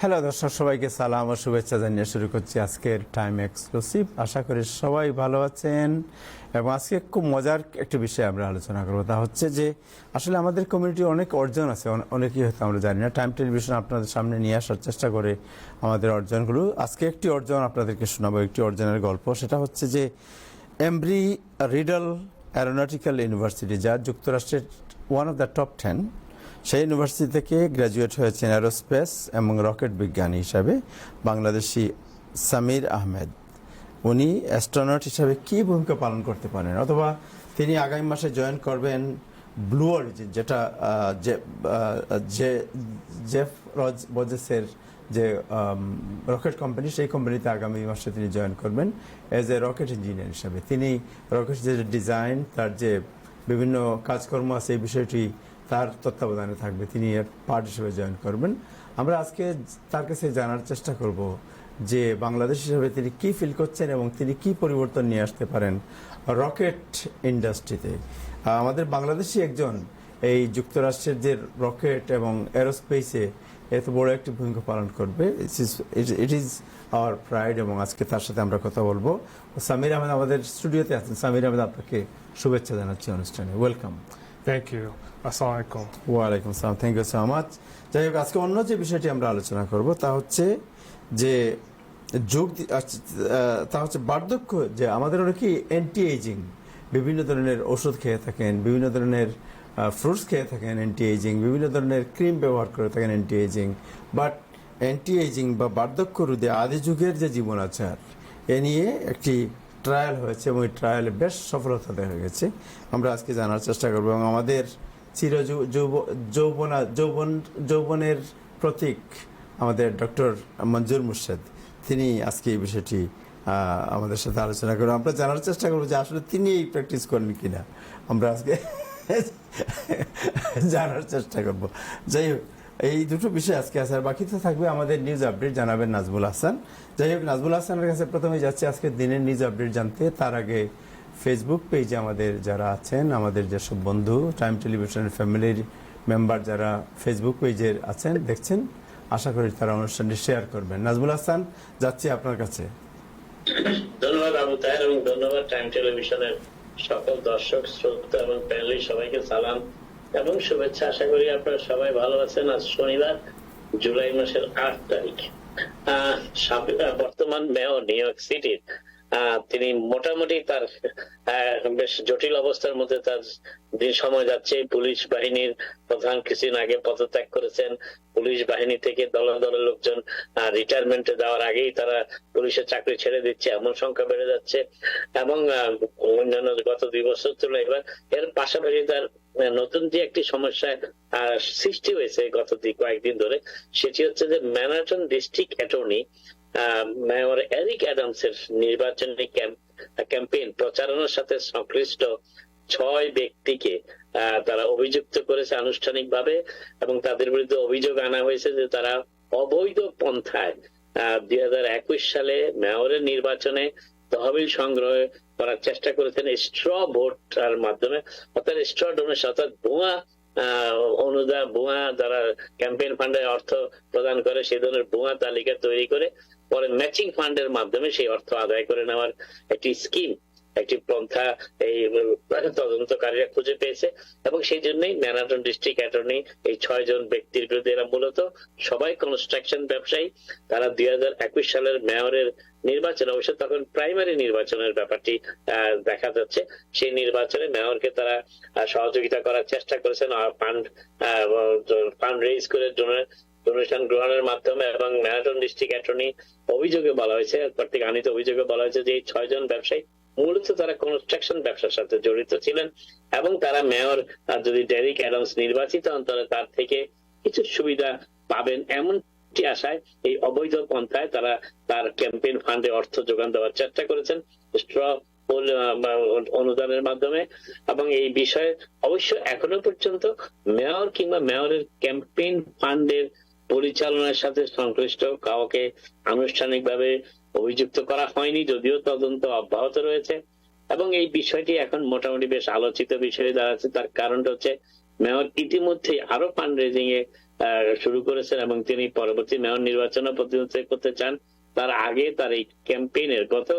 Hello দর্শক, সবাইকে সালাম ও শুভেচ্ছা জানিয়ে শুরু করছি আজকের টাইম এক্সক্লুসিভ। আশা করি সবাই ভালো আছেন এবং আজকে খুব মজার একটি বিষয় আমরা আলোচনা করবো। তা হচ্ছে যে আসলে আমাদের কমিউনিটির অনেক অর্জন আছে, অনেকেই হয়তো আমরা জানি না। টাইম টেলিভিশন আপনাদের সামনে নিয়ে আসার চেষ্টা করে আমাদের অর্জনগুলো। আজকে একটি অর্জন আপনাদেরকে শোনাবো, একটি অর্জনের গল্প। সেটা হচ্ছে যে এমব্রি রিডল অ্যারোনটিক্যাল ইউনিভার্সিটি, যা যুক্তরাষ্ট্রের ওয়ান অফ দ্য টপ 10, সেই ইউনিভার্সিটি থেকে গ্র্যাজুয়েট হয়েছেন অ্যারোস্পেস এবং রকেট বিজ্ঞানী হিসাবে বাংলাদেশি সামির আহমেদ। উনি অ্যাস্ট্রোনট হিসাবে কী ভূমিকা পালন করতে পারেন, অথবা তিনি আগামী মাসে জয়েন করবেন ব্লু অরিজিন, যেটা জেফ বেজোসের যে রকেট কোম্পানি, সেই কোম্পানিতে আগামী মাসে তিনি জয়েন করবেন এজ এ রকেট ইঞ্জিনিয়ার হিসাবে। তিনি রকেট যে ডিজাইন, তার যে বিভিন্ন কাজকর্ম আছে, এই বিষয়টি তার তত্ত্বাবধানে থাকবে। তিনি এর পার্ট হিসেবে জয়েন করবেন। আমরা আজকে তার কাছে জানার চেষ্টা করব যে বাংলাদেশ হিসেবে তিনি কি ফিল করছেন এবং তিনি কি পরিবর্তন নিয়ে আসতে পারেন রকেট ইন্ডাস্ট্রিতে। আমাদের বাংলাদেশি একজন এই যুক্তরাষ্ট্রের যে রকেট এবং এরোস্পেসে এত বড় একটি ভূমিকা পালন করবে, ইট ইজ আওয়ার প্রাইড। এবং আজকে তার সাথে আমরা কথা বলবো। সামির আহমেদ আমাদের স্টুডিওতে আছেন। সামির আহমেদ, আপনাকে শুভেচ্ছা জানাচ্ছি অনুষ্ঠানে। ওয়েলকাম। Thank you. আসসালামু আলাইকুম। ওয়ালাইকুম আসসালাম। Thank you so much. যাই হোক, আজকে অন্য যে বিষয়টি আমরা আলোচনা করব তা হচ্ছে যে বার্ধক্য। যে আমাদের অনেকেই অ্যান্টি এজিং, বিভিন্ন ধরনের ওষুধ খেয়ে থাকেন, বিভিন্ন ধরনের ফ্রুটস খেয়ে থাকেন অ্যান্টি এজিং, বিভিন্ন ধরনের ক্রিম ব্যবহার করে থাকেন anti aging. But anti aging বা বার্ধক্য রোধে আদি যুগের যে জীবন আচার, এ নিয়ে একটি ট্রায়াল হয়েছে এবং এই ট্রায়ালে বেশ সফলতা দেখা গেছে। আমরা আজকে জানার চেষ্টা করবো এবং আমাদের যৌবনের প্রতীক আমাদের ডক্টর মঞ্জুর মুর্শেদ, তিনি আজকে এই বিষয়টি আমাদের সাথে আলোচনা করবো। আমরা জানার চেষ্টা করবো যে আসলে তিনি এই প্র্যাকটিস করেন কিনা, আমরা আজকে জানার চেষ্টা করব। যাই হোক, এই দুটো বিষয় আজকে আছে, আর বাকি তো থাকবে আমাদের নিউজ আপডেট, জানাবেন নাজমুল হাসান। যাই হোক, নাজমুল হাসানের কাছে প্রথমে যাচ্ছে আজকে দিনের নিউজ আপডেট জানতে। তার আগে ফেসবুক পেজে আমাদের যারা আছেন, আমাদের যেসব বন্ধু টাইম টেলিভিশনের ফ্যামিলির মেম্বার যারা ফেসবুক পেজের আছেন, দেখছেন, আশা করি তারা অনুষ্ঠানটি শেয়ার করবেন। নাজমুল হাসান, যাচ্ছি আপনার কাছে। ধন্যবাদ আবু তাহের, এবং ধন্যবাদ টাইম টেলিভিশনের সকল দর্শক শ্রোতা এবং প্যানেলির সবাইকে সালাম এবং শুভেচ্ছা। আশা করি আপনারা সবাই ভালো আছেন। আজ শনিবার, জুলাই মাসের 8 তারিখ। বর্তমান মেয়র নিউ ইয়র্ক সিটির, তিনি মোটামুটি তার বেশ জটিল অবস্থার মধ্যে তার দিন সময় যাচ্ছে। পুলিশ বাহিনীর প্রধান কিছুদিন আগে পদত্যাগ করেছেন। পুলিশ বাহিনী থেকে দলে দলে লোকজন রিটায়ারমেন্টে যাওয়ার আগেই তারা পুলিশের চাকরি ছেড়ে দিচ্ছে, এমন সংখ্যা বেড়ে যাচ্ছে। এবং অন্যান্য গত 2 বছর তুলনায় এবার এর পাশাপাশি তার নতুন যে একটি সমস্যায় সৃষ্টি হয়েছে গত কয়েকদিন ধরে, সেটি হচ্ছে যে Manhattan district attorney mayor Eric অ্যাডামসের নির্বাচনী ক্যাম্পেইন প্রচারণার সাথে সংশ্লিষ্ট 6 ব্যক্তিকে তারা অভিযুক্ত করেছে আনুষ্ঠানিকভাবে, এবং তাদের বিরুদ্ধে অভিযোগ আনা হয়েছে যে তারা অবৈধ পন্থায় 2021 সালে মেয়রের নির্বাচনে তহবিল সংগ্রহ করার চেষ্টা করেছেন স্ট্র ভোটার মাধ্যমে, অর্থাৎ স্ট্র ডোনেশন, অর্থাৎ ভুয়া যারা ক্যাম্পেইন ফান্ডে অর্থ প্রদান করে সেই ধরনের ভুয়া তালিকা তৈরি করে পরে ম্যাচিং ফান্ডের মাধ্যমে সেই অর্থ আদায় করে নেওয়ার একটি স্কিম, একটি পন্থা এই তদন্তকারীরা খুঁজে পেয়েছে। এবং সেই জন্যই ম্যানহাটন ডিস্ট্রিক্ট অ্যাটর্নি এই 6 জন ব্যক্তির বিরুদ্ধে, এরা মূলত সবাই কনস্ট্রাকশন ব্যবসায়ী, তারা 2021 সালের মেয়রের নির্বাচন, অবশ্য তখন প্রাইমারি নির্বাচনের ব্যাপারটি দেখা যাচ্ছে, সেই নির্বাচনে মেয়রকে তারা সহযোগিতা করার চেষ্টা করেছেন ফান্ড রেইজ করে ডোনেশন গ্রহণের মাধ্যমে। এবং ম্যানহাটন ডিস্ট্রিক্ট অ্যাটর্নি অভিযোগে বলা হয়েছে, কর্তৃক আনিত অভিযোগে বলা হয়েছে যে এই 6 জন ব্যবসায়ী মূলত তারা কনস্ট্রাকশন ব্যবসার সাথে জড়িত ছিলেন, এবং তারা মেয়র যদি ডেরিক অ্যাডামস নির্বাচিত হন তাহলে তার থেকে কিছু সুবিধা পাবেন, এমনটি আশায় এই অবৈধ পন্থায় তারা তার ক্যাম্পেইন ফান্ডে অর্থ যোগান দেওয়ার চেষ্টা করেছেন স্ট্র অনুদানের মাধ্যমে। এবং এই বিষয়ে অবশ্য এখনো পর্যন্ত মেয়র কিংবা মেয়রের ক্যাম্পেইন ফান্ডের পরিচালনার সাথে সংশ্লিষ্ট কাউকে আনুষ্ঠানিকভাবে অভিযুক্ত করা হয়নি, যদিও তদন্ত অব্যাহত রয়েছে। এবং এই বিষয়টি এখন মোটামুটি বেশ আলোচিত বিষয়ে দাঁড়াচ্ছে। তার কারণটা হচ্ছে মেয়র ইতিমধ্যে আরো ফান্ড রেজিং এ শুরু করেছেন এবং তিনি পরবর্তী মেয়র নির্বাচনে প্রতিদ্বন্দ্বিতা করতে চান। তার আগে তার এই ক্যাম্পেইনের গত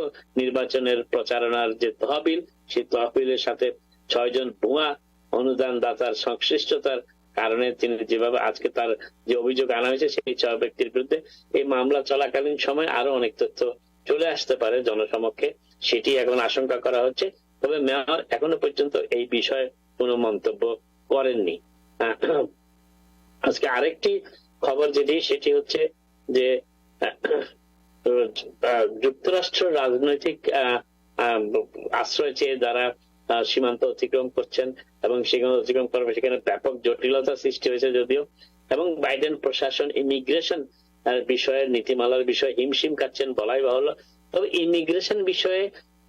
নির্বাচনের প্রচারণার যে তহবিল, সেই তহবিলের সাথে 6 জন ভুয়া অনুদান দাতার সংশ্লিষ্টতার কারণে তিনি যেভাবে আজকে তার যে অভিযোগ আনা হয়েছে সেই 6 ব্যক্তির বিরুদ্ধে এই মামলা চলাকালীন সময় আরো অনেক তথ্য চলে আসতে পারে জনসমক্ষে, সেটি এখন আশঙ্কা করা হচ্ছে। তবে মেয়র এখনো পর্যন্ত এই বিষয়ে কোনো মন্তব্য করেননি। আজকে আরেকটি খবর যেটি, সেটি হচ্ছে যে যুক্তরাষ্ট্র রাজনৈতিক আশ্রয় চেয়ে যারা সীমান্ত অতিক্রম করছেন এবং সেখানে অতিক্রম করবে, সেখানে ব্যাপক জটিলতা সৃষ্টি হয়েছে যদিও, এবং বাইডেন প্রশাসন ইমিগ্রেশন বিষয়ে নীতিমালার বিষয়ে হিমশিম খাচ্ছেন বলাই বাহুল্য। তবে ইমিগ্রেশন বিষয়ে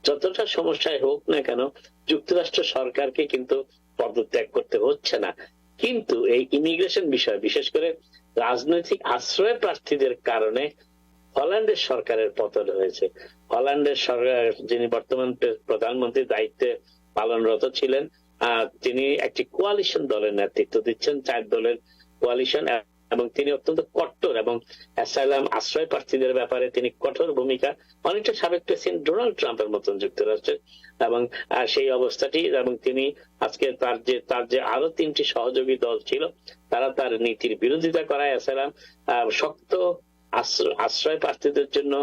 যতটা সমস্যায় হোক না কেন, যুক্তরাষ্ট্র সরকারকে কিন্তু পদত্যাগ করতে হচ্ছে না। কিন্তু এই ইমিগ্রেশন বিষয়, বিশেষ করে রাজনৈতিক আশ্রয় প্রার্থীদের কারণে হল্যান্ডের সরকারের পতন হয়েছে। হল্যান্ডের সরকার, যিনি বর্তমান প্রধানমন্ত্রী দায়িত্বে পালনরত ছিলেন, তিনি একটি কোয়ালিশন দলের নেতৃত্ব দিচ্ছেন, 4 দলের কোয়ালিশন, এবং তিনি অত্যন্ত কট্টর এবং অ্যাসাইলাম আশ্রয় প্রার্থীদের ব্যাপারে তিনি কঠোর ভূমিকা, অনেকটা সাবেক প্রেসিডেন্ট ডোনাল্ড ট্রাম্পের মতন যুক্তরাষ্ট্রের। এবং সেই অবস্থাটি, এবং তিনি আজকে তার যে আরো 3টি সহযোগী দল ছিল, তারা তার নীতির বিরোধিতা করায় অ্যাসাইলাম শক্ত আশ্রয় প্রার্থীদের জন্য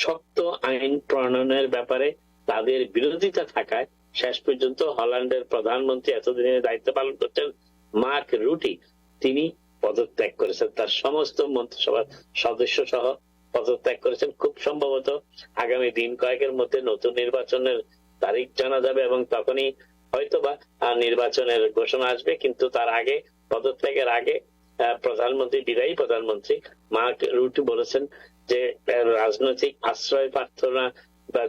শক্ত আইন প্রণয়নের ব্যাপারে তাদের বিরোধিতা থাকায় শেষ পর্যন্ত হল্যান্ডের প্রধানমন্ত্রী এতদিনের দায়িত্ব পালন করছেন মার্ক রুটি, তিনি পদত্যাগ করেছেন, তার সমস্ত মন্ত্রিসভার সদস্য সহ পদত্যাগ করেছেন। খুব সম্ভবত আগামী দিন কয়েকের মধ্যে নতুন নির্বাচনের তারিখ জানা যাবে এবং তখনই হয়তোবা নির্বাচনের ঘোষণা আসবে। কিন্তু তার আগে, পদত্যাগের আগে, প্রধানমন্ত্রী, বিদায়ী প্রধানমন্ত্রী মার্ক রুটি বলেছেন যে রাজনৈতিক আশ্রয় প্রার্থনা বা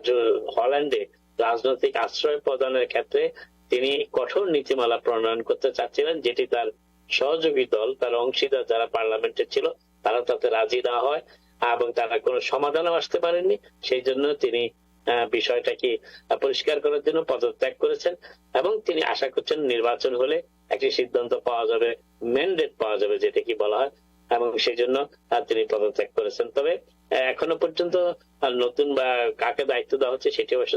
হল্যান্ডে রাজনৈতিক আশ্রয় প্রদানের ক্ষেত্রে তিনি কঠোর নীতিমালা প্রণয়ন করতে চাচ্ছিলেন, যেটি তার সহযোগী দল, তার অংশীদার যারা পার্লামেন্টে ছিল, তারা তাতে রাজি না হয় এবং তারা কোনো সমাধানও আসতে পারেননি। সেই জন্য তিনি বিষয়টাকে পরিষ্কার করার জন্য পদত্যাগ করেছেন এবং তিনি আশা করছেন নির্বাচন হলে একটি সিদ্ধান্ত পাওয়া যাবে, ম্যান্ডেট পাওয়া যাবে, যেটা কি বলা হয়, এবং সেই জন্য তিনি পদত্যাগ করেছেন। তবে এখনো পর্যন্ত নতুন বা কাকে দায়িত্ব দেওয়া হচ্ছে সেটি অবশ্য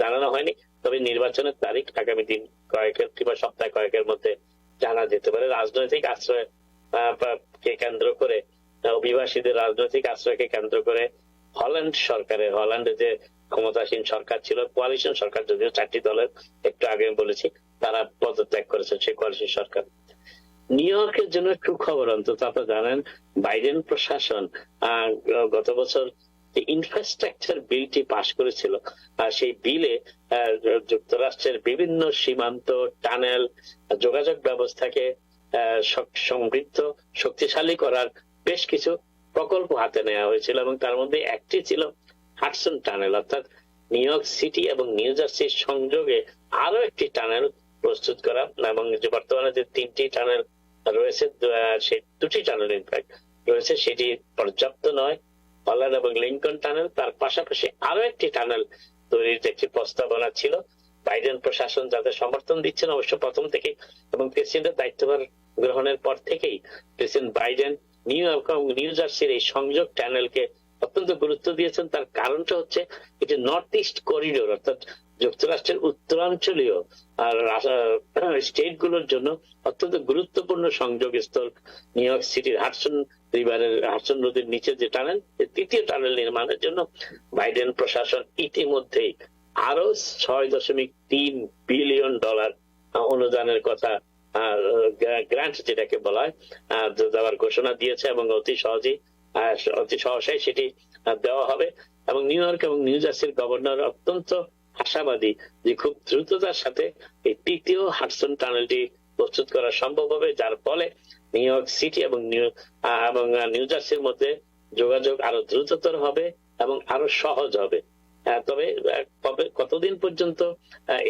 জানানো হয়নি। তবে নির্বাচনের তারিখ আগামী দিন কয়েকের কিংবা সপ্তাহ কয়েকের মধ্যে জানা যেতে পারে। রাজনৈতিক আশ্রয় কে কেন্দ্র করে, অভিবাসীদের রাজনৈতিক আশ্রয়কে কেন্দ্র করে হল্যান্ডে যে ক্ষমতাসীন সরকার ছিল, কোয়ালিশন সরকার, যদিও 4টি দলের, একটু আগে বলেছি, তারা পদত্যাগ করেছেন সেই কোয়ালিশন সরকার। নিউ ইয়র্কের জন্য একটু খবর, অন্তত আপনারা জানেন বাইডেন প্রশাসন গত বছর যে ইনফ্রাস্ট্রাকচার বিলটি পাশ করেছিল, সেই বিলে যুক্তরাষ্ট্রের বিভিন্ন সীমান্ত, টানেল, যোগাযোগ ব্যবস্থাকে সমৃদ্ধ, শক্তিশালী করার বেশ কিছু প্রকল্প হাতে নেওয়া হয়েছিল এবং তার মধ্যে একটি ছিল হাডসন টানেল, অর্থাৎ নিউ ইয়র্ক সিটি এবং নিউ জার্সির সংযোগে আরো একটি টানেল প্রস্তুত করা। এবং যে বর্তমানে যে 3টি টানেল রয়েছে, সেই 2টি টানেল ইনফ্যাক্ট রয়েছে, সেটি পর্যাপ্ত নয়। হল্যান্ড এবং লিঙ্কন টানেল, তার পাশাপাশি আরো একটি টানেল তৈরির একটি প্রস্তাবনা ছিল। বাইডেন প্রশাসন যাদের সমর্থন দিচ্ছেন অবশ্য প্রথম থেকে, এবং প্রেসিডেন্টের দায়িত্বভার গ্রহণের পর থেকেই প্রেসিডেন্ট বাইডেন নিউ ইয়র্ক এবং নিউ জার্সির এই সংযোগ টানেলকে অত্যন্ত গুরুত্ব দিয়েছেন। তার কারণটা হচ্ছে এটি নর্থ ইস্ট করিডোর, অর্থাৎ যুক্তরাষ্ট্রের উত্তরাঞ্চলীয় স্টেট গুলোর জন্য অত্যন্ত গুরুত্বপূর্ণ সংযোগ স্থল। নিউ ইয়র্ক সিটির হাডসন নদীর নিচে যে টানেল, 3য় টানেল নির্মাণের জন্য বাইডেন প্রশাসন ইতিমধ্যেই আরো $6.3 বিলিয়ন অনুদানের কথা, গ্রান্ট যেটাকে বলা হয়, দেওয়ার ঘোষণা দিয়েছে এবং অতি সহসাই সেটি দেওয়া হবে। এবং নিউ ইয়র্ক এবং নিউ জার্সির গভর্নর অত্যন্ত আশাবাদী যে খুব দ্রুততার সাথে এই 3য় হাডসন টানেলটি প্রস্তুত করা সম্ভব হবে, যার ফলে নিউ ইয়র্ক সিটি এবং নিউ জার্সির মধ্যে যোগাযোগ আরো দ্রুততর হবে এবং আরো সহজ হবে। তবে কতদিন পর্যন্ত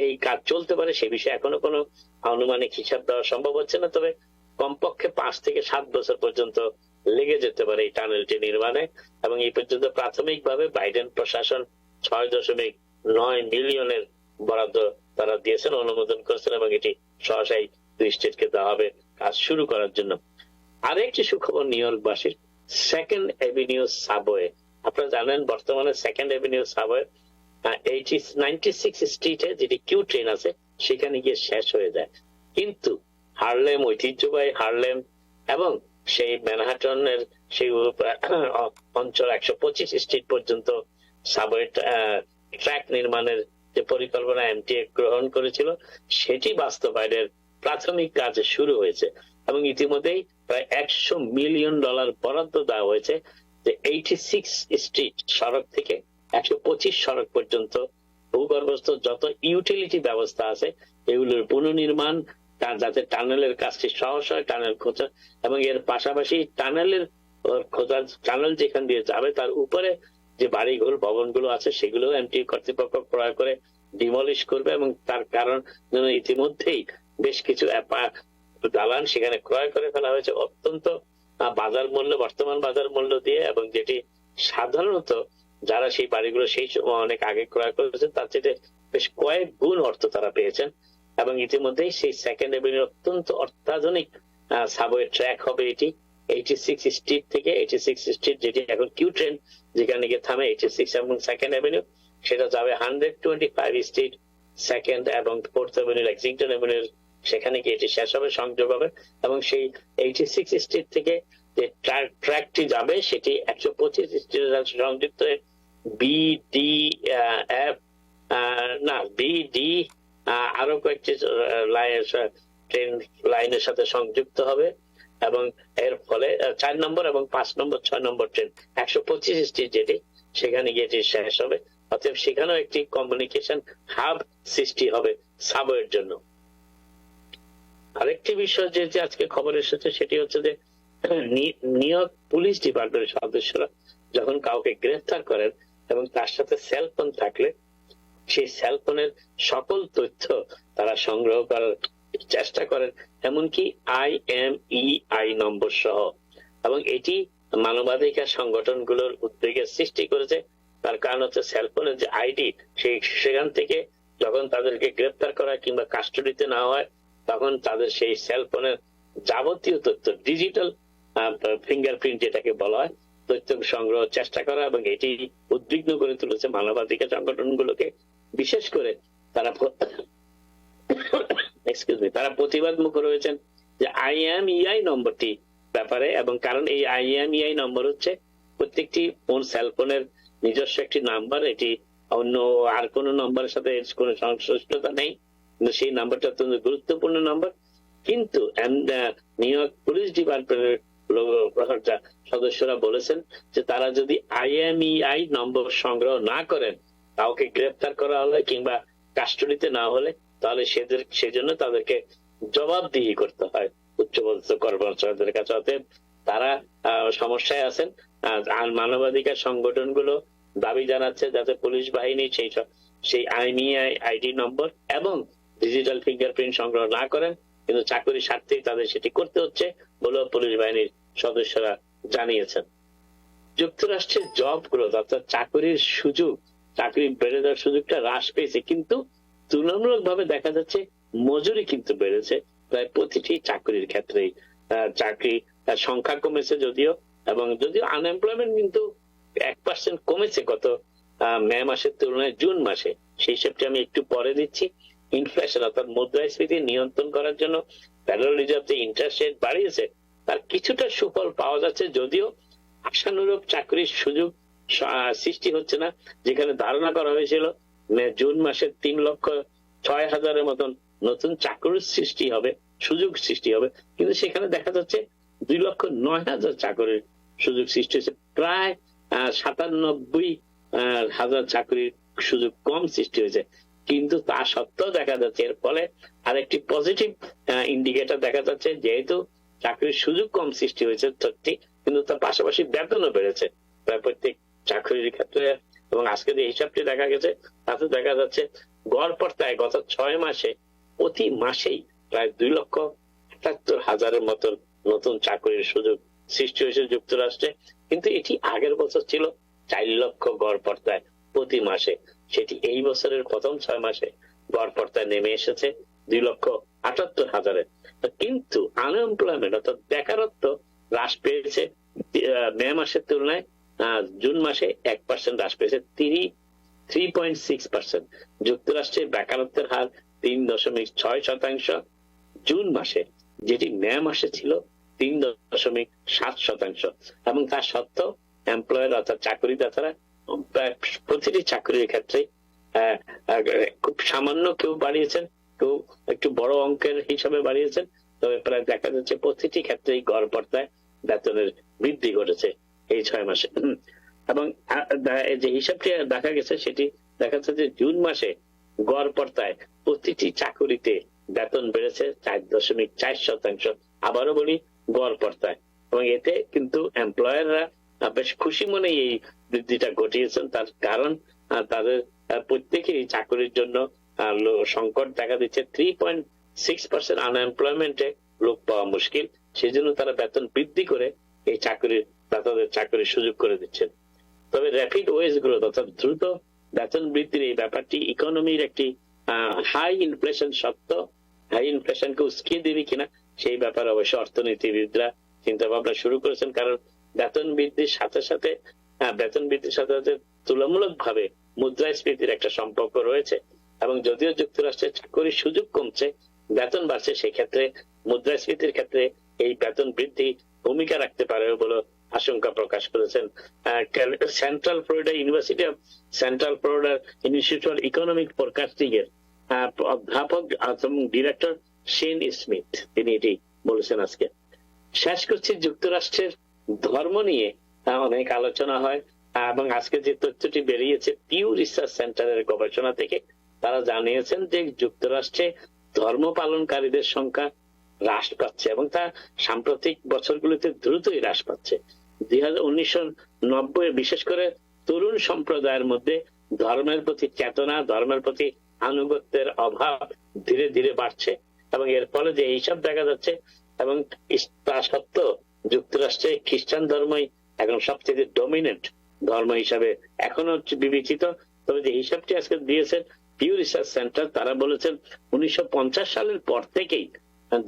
এই কাজ চলতে পারে সে বিষয়ে এখনো কোনো আনুমানিক হিসাব দেওয়া সম্ভব হচ্ছে না। তবে কমপক্ষে 5 থেকে 7 বছর পর্যন্ত লেগে যেতে পারে এই টানেলটি নির্মাণে। এবং এই পর্যন্ত প্রাথমিকভাবে বাইডেন প্রশাসন $6.9 মিলিয়নের বরাদ্দ তারা দিয়েছেন, অনুমোদন করেছেন এবং এটি সহসাই 2 স্টেটকে দেওয়া হবে কাজ শুরু করার জন্য। আরেকটি সুখবর নিউ ইয়র্কবাসীর, সেকেন্ড এভিনিউ সাবওয়ে। আপনারা জানেন বর্তমানে সেকেন্ড এভিনিউ সাবওয়ে 96 স্ট্রিটে যেটি কিউ ট্রেন আছে সেখানে গিয়ে শেষ হয়ে যায়, কিন্তু হার্লেম, ঐতিহ্যবাহী হার্লেম এবং সেই ম্যানহাটনের সেই অঞ্চল 125 স্ট্রিট পর্যন্ত সাবওয়ে ট্র্যাক নির্মাণের যে পরিকল্পনা এমটিএ গ্রহণ করেছিল সেটি বাস্তবায়নের প্রাথমিক কাজ শুরু হয়েছে এবং ইতিমধ্যেই প্রায় $100 মিলিয়ন বরাদ্দ দেওয়া হয়েছে যে 86 স্ট্রিট সড়ক থেকে 125 সড়ক পর্যন্ত ভূগর্ভস্থ যত ইউটিলিটি ব্যবস্থা আছে এগুলোর পুনর্নির্মাণ, যাতে টানেলের কাজটি সহজ হয়, টানেল খোঁজা এবং এর পাশাপাশি টানেলের খোঁজা, টানেল যেখান দিয়ে যাবে তার উপরে যে বাড়িঘর ভবনগুলো আছে সেগুলো এমটি কর্তৃপক্ষ ক্রয় করে ডিমলিশ করবে এবং তার কারণ ইতিমধ্যেই বেশ কিছু দালান সেখানে ক্রয় করে ফেলা হয়েছে অত্যন্ত বাজার মূল্য, বর্তমান বাজার মূল্য দিয়ে, এবং যেটি সাধারণত যারা সেই বাড়িগুলো সেই সময় অনেক আগে ক্রয় করেছেন তার চেয়ে বেশ কয়েক গুণ অর্থ তারা পেয়েছেন। এবং ইতিমধ্যেই সেই সেকেন্ড এভিনিউ অত্যন্ত অত্যাধুনিক সাবওয়ে ট্র্যাক হবে এটি 86 স্ট্রিট থেকে 86 স্ট্রিট যেটি এখন কিউ ট্রেন যেখানে গিয়ে থামে 86 এবং সেকেন্ড এভিনিউ, সেটা যাবে 125 স্ট্রিট সেকেন্ড এবং ফোর্থ এভিনিউ লেক্সিংটন এভিনিউ, সেখানে গিয়ে এটি শেষ হবে, সংযোগ হবে এবং সেই 86 স্ট্রিট থেকে যে ট্র্যাকটি যাবে সেটি 125 স্ট্রিটের সাথে সংযুক্ত হয়ে বিডি আরো কয়েকটি ট্রেন লাইনের সাথে সংযুক্ত হবে এবং এর ফলে 4 নম্বর এবং 5 নম্বর 6 নম্বর ট্রেন 125 স্ট্রিট যেটি সেখানে গিয়ে এটি শেষ হবে। অতএব সেখানেও একটি কমিউনিকেশন হাব সৃষ্টি হবে সাবওয়ের জন্য। আরেকটি বিষয় যে আজকে খবর এসেছে সেটি হচ্ছে যে নিউ ইয়র্ক পুলিশ ডিপার্টমেন্টের সদস্যরা যখন কাউকে গ্রেফতার করেন এবং তার সাথে সেলফোন থাকলে সেই সেলফোনের সকল তথ্য তারা সংগ্রহ করার চেষ্টা করেন, এমনকি IMEI নম্বর সহ, এবং এটি মানবাধিকার সংগঠনগুলোর উদ্বেগের সৃষ্টি করেছে। তার কারণ হচ্ছে সেলফোনের যে আইডি সেখান থেকে যখন তাদেরকে গ্রেফতার করা কিংবা কাস্টডিতে নেওয়া হয় তখন তাদের সেই সেলফোনের যাবতীয় তথ্য ডিজিটাল ফিঙ্গারপ্রিন্ট যেটাকে বলা হয় তথ্য সংগ্রহ চেষ্টা করা, এবং এটি উদ্বিগ্ন করে তুলেছে মানবাধিকার সংগঠনগুলোকে। বিশেষ করে তারা তারা প্রতিবাদ মুখর হয়েছেন যে IMEI নম্বরটি ব্যাপারে, এবং কারণ এই IMEI নম্বর হচ্ছে প্রত্যেকটি ফোন সেলফোনের নিজস্ব একটি নাম্বার, এটি অন্য আর কোন নম্বরের সাথে কোনো সংশ্লিষ্টতা নেই, কিন্তু সেই নাম্বারটা অত্যন্ত গুরুত্বপূর্ণ নাম্বার। কিন্তু নিউ ইয়র্ক পুলিশ ডিপার্টমেন্টের সদস্যরা বলেছেন যে তারা যদি IMEI নম্বর সংগ্রহ না করেন, কাউকে গ্রেফতার করা হলে কিংবা কাস্টডিতে না হলে, তাহলে সেজন্য তাদেরকে জবাবদিহি করতে হয় উচ্চপদস্থ কর্মচারীদের কাছে। অতএব তারা সমস্যায় আছেন। আর মানবাধিকার সংগঠনগুলো দাবি জানাচ্ছে যাতে পুলিশ বাহিনী সেই IMEI আইডি নম্বর এবং ডিজিটাল ফিঙ্গারপ্রিন্ট সংগ্রহ না করেন, কিন্তু চাকরির স্বার্থেই তাদের সেটি করতে হচ্ছে বলেও পুলিশ বাহিনীর সদস্যরা জানিয়েছেন। যুক্তরাষ্ট্রের জব গ্রোথ অর্থাৎ চাকরির সুযোগ, চাকরি বেড়ে যাওয়ার সুযোগটা হ্রাস পেয়েছে, কিন্তু তুলনামূলকভাবে দেখা যাচ্ছে মজুরি কিন্তু বেড়েছে প্রায় প্রতিটি চাকরির ক্ষেত্রেই। চাকরি সংখ্যা কমেছে যদিও, এবং যদিও আনএমপ্লয়মেন্ট কিন্তু 1% কমেছে গত মে মাসের তুলনায় জুন মাসে, সেই হিসেবটি আমি একটু পরে দিচ্ছি। ইনফ্লেশন অর্থাৎ মুদ্রাস্ফীতি নিয়ন্ত্রণ করার জন্য ফেডারেল রিজার্ভ যে ইন্টারেস্ট রেট বাড়িয়েছে তার কিছুটা সুফল পাওয়া যাচ্ছে, যদিও আশানুরূপ চাকরির সুযোগ সৃষ্টি হচ্ছে না। যেখানে ধারণা করা হয়েছিল জুন মাসে 3,06,000 মতন নতুন চাকরির সৃষ্টি হবে, সুযোগ সৃষ্টি হবে, কিন্তু সেখানে দেখা যাচ্ছে 2,09,000 চাকরির সুযোগ সৃষ্টি হয়েছে, প্রায় 97,000 চাকরির সুযোগ কম সৃষ্টি হয়েছে। কিন্তু তা সত্ত্বেও দেখা যাচ্ছে এর ফলে আরেকটি পজিটিভ ইন্ডিকেটর দেখা যাচ্ছে, যেহেতু চাকরির সুযোগ কম সৃষ্টি হয়েছে সত্যি, কিন্তু তার পাশাপাশি বেতনও বেড়েছে প্রায় প্রত্যেক চাকরির ক্ষেত্রে। এবং আজকে যে হিসাবটি দেখা গেছে তাতে দেখা যাচ্ছে গড় পর্তায় গত 6 মাসে প্রতি মাসেই প্রায় 2,78,000 মতন নতুন চাকরির সুযোগ সৃষ্টি হয়েছে যুক্তরাষ্ট্রে, কিন্তু এটি আগের বছর ছিল 4 লক্ষ গড় পর্তায় প্রতি মাসে। সেটি এই বছরের প্রথম 6 মাসে গড় পর্তায় নেমে এসেছে 2,78,000। কিন্তু আনএমপ্লয়মেন্ট অর্থাৎ বেকারত্ব হ্রাস পেয়েছে মে মাসের তুলনায় জুন মাসে 1% হ্রাস পেয়েছে 3.6%। যুক্তরাষ্ট্রের বেকারত্বের হার 3.6%। জুন মাসে, যেটি মে মাসে ছিল 3.7%। এবং তার সত্ত্বেও এমপ্লয়ার অর্থাৎ চাকরিদাতারা প্রতিটি চাকরির ক্ষেত্রে খুব সামান্য কেউ বাড়িয়েছেন, কেউ একটু বড় অঙ্কের হিসাবে বাড়িয়েছেন, তবে প্রায় দেখা যাচ্ছে প্রতিটি ক্ষেত্রেই গড়পড়তায় বেতনের বৃদ্ধি ঘটেছে এই 6 মাসে। এবং যে হিসাবটি দেখা গেছে সেটি দেখা যাচ্ছে যে জুন মাসে গড়পড়তায় প্রতিটি চাকুরিতে বেতন বেড়েছে 4.4%। আবারও বলি গড়পড়তায়। এবং এতে কিন্তু এমপ্লয়াররা বেশ খুশি মনে এই বৃদ্ধিটা ঘটিয়েছেন। তার কারণ তাদের প্রত্যেকেই চাকরির জন্য সংকট দেখা দিচ্ছে। 3.6% আনএমপ্লয়মেন্টে লোক পাওয়া মুশকিল, সেই জন্য তারা বেতন বৃদ্ধি করে এই দাতাদের চাকরির সুযোগ করে দিচ্ছেন। তবে র্যাপিড ওয়েজ গ্রোথ অর্থাৎ দ্রুত বেতন বৃদ্ধির এই ব্যাপারটি ইকোনমির একটি হাই ইনফ্লেশন সত্ত্ব হাই ইনফ্লেশনকে উস্কিয়ে দিবে কিনা সেই ব্যাপারে অবশ্য অর্থনীতিবিদরা চিন্তা ভাবনা শুরু করেছেন। কারণ বেতন বৃদ্ধির সাথে সাথে তুলনামূলক ভাবে মুদ্রাস্ফীতির একটা সম্পর্ক রয়েছে। এবং যদিও যুক্তরাষ্ট্রের চাকরির সুযোগ কমছে, বেতন বাড়ছে, সেক্ষেত্রে মুদ্রাস্ফীতির ক্ষেত্রে এই বেতন বৃদ্ধি ভূমিকা রাখতে পারে বলে আশঙ্কা প্রকাশ করেছেন central Florida university of central Florida institute for economic forecasting এর অধ্যাপক এবং ডিরেক্টর শেন স্মিথ, তিনি এটি বলেছেন। আজকে শেষ করছি, যুক্তরাষ্ট্রের ধর্ম নিয়ে অনেক আলোচনা হয় এবং আজকে যে তথ্যটি বেরিয়েছে পিউ রিসার্চ সেন্টারের গবেষণা থেকে, তারা জানিয়েছেন যে যুক্তরাষ্ট্রে ধর্ম পালনকারীদের সংখ্যা হ্রাস পাচ্ছে এবং তা সাম্প্রতিক বছরগুলিতে দ্রুতই হ্রাস পাচ্ছে। 1990 বিশেষ করে তরুণ সম্প্রদায়ের মধ্যে ধর্মের প্রতি চেতনা, ধর্মের প্রতি আনুগত্যের অভাব ধীরে ধীরে বাড়ছে এবং এর ফলে যে হিসাব দেখা যাচ্ছে, এবং তা সত্ত্বেও যুক্তরাষ্ট্রে খ্রিস্টান ধর্মই এখন সবচেয়ে ডমিনেন্ট ধর্ম হিসাবে এখনো বিবেচিত। তবে যে হিসাবটি আজকে দিয়েছেন পিউ রিসার্চ সেন্টার, তারা বলেছেন 1950 সালের পর থেকেই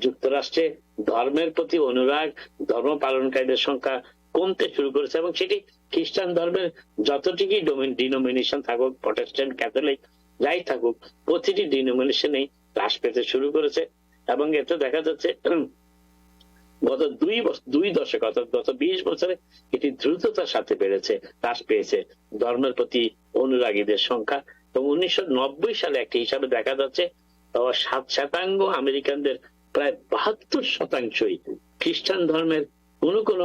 যুক্তরাষ্ট্রে ধর্মের প্রতি অনুরাগ, ধর্ম পালনকারীদের সংখ্যা কমতে শুরু করেছে এবং সেটি খ্রিস্টান ধর্মের যতটুকুই ডিনোমিনেশন থাকুক, প্রটেস্ট্যান্ট, ক্যাথলিক যাই থাকুক, প্রতিটি ডিনোমিনেশনেই হ্রাস পেতে শুরু করেছে। এবং এতে দেখা যাচ্ছে গত দুই দশক অর্থাৎ গত 20 বছরে এটি দ্রুততার সাথে বেড়েছে, হ্রাস পেয়েছে ধর্মের প্রতি অনুরাগীদের সংখ্যা। এবং 1990 সালে একটি হিসাবে দেখা যাচ্ছে 7% আমেরিকানদের প্রায় 72%ই খ্রিস্টান ধর্মের কোন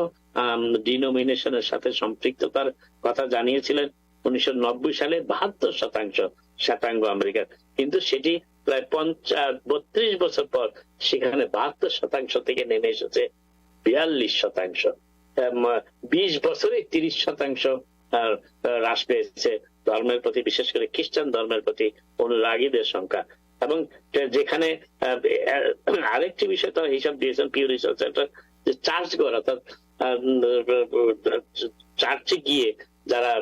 ডিনোমিনেশনের সাথে সম্পৃক্ততার কথা জানিয়েছিলেন 1990 সালে। 72% আমেরিকান, কিন্তু সেটি প্রায় 32 বছর পর সেখানে 72% থেকে নেমে এসেছে 42%। 20 বছরে 30% হ্রাস পেয়েছে ধর্মের প্রতি, বিশেষ করে খ্রিস্টান ধর্মের প্রতি অনুরাগীদের সংখ্যা। এবং যেখানে আরেকটি বিষয় তারা হিসাব দিয়েছেন পিউ রিসার্চ সেন্টার, যে চার্চ ঘর অর্থাৎ চার্চে গিয়ে যারা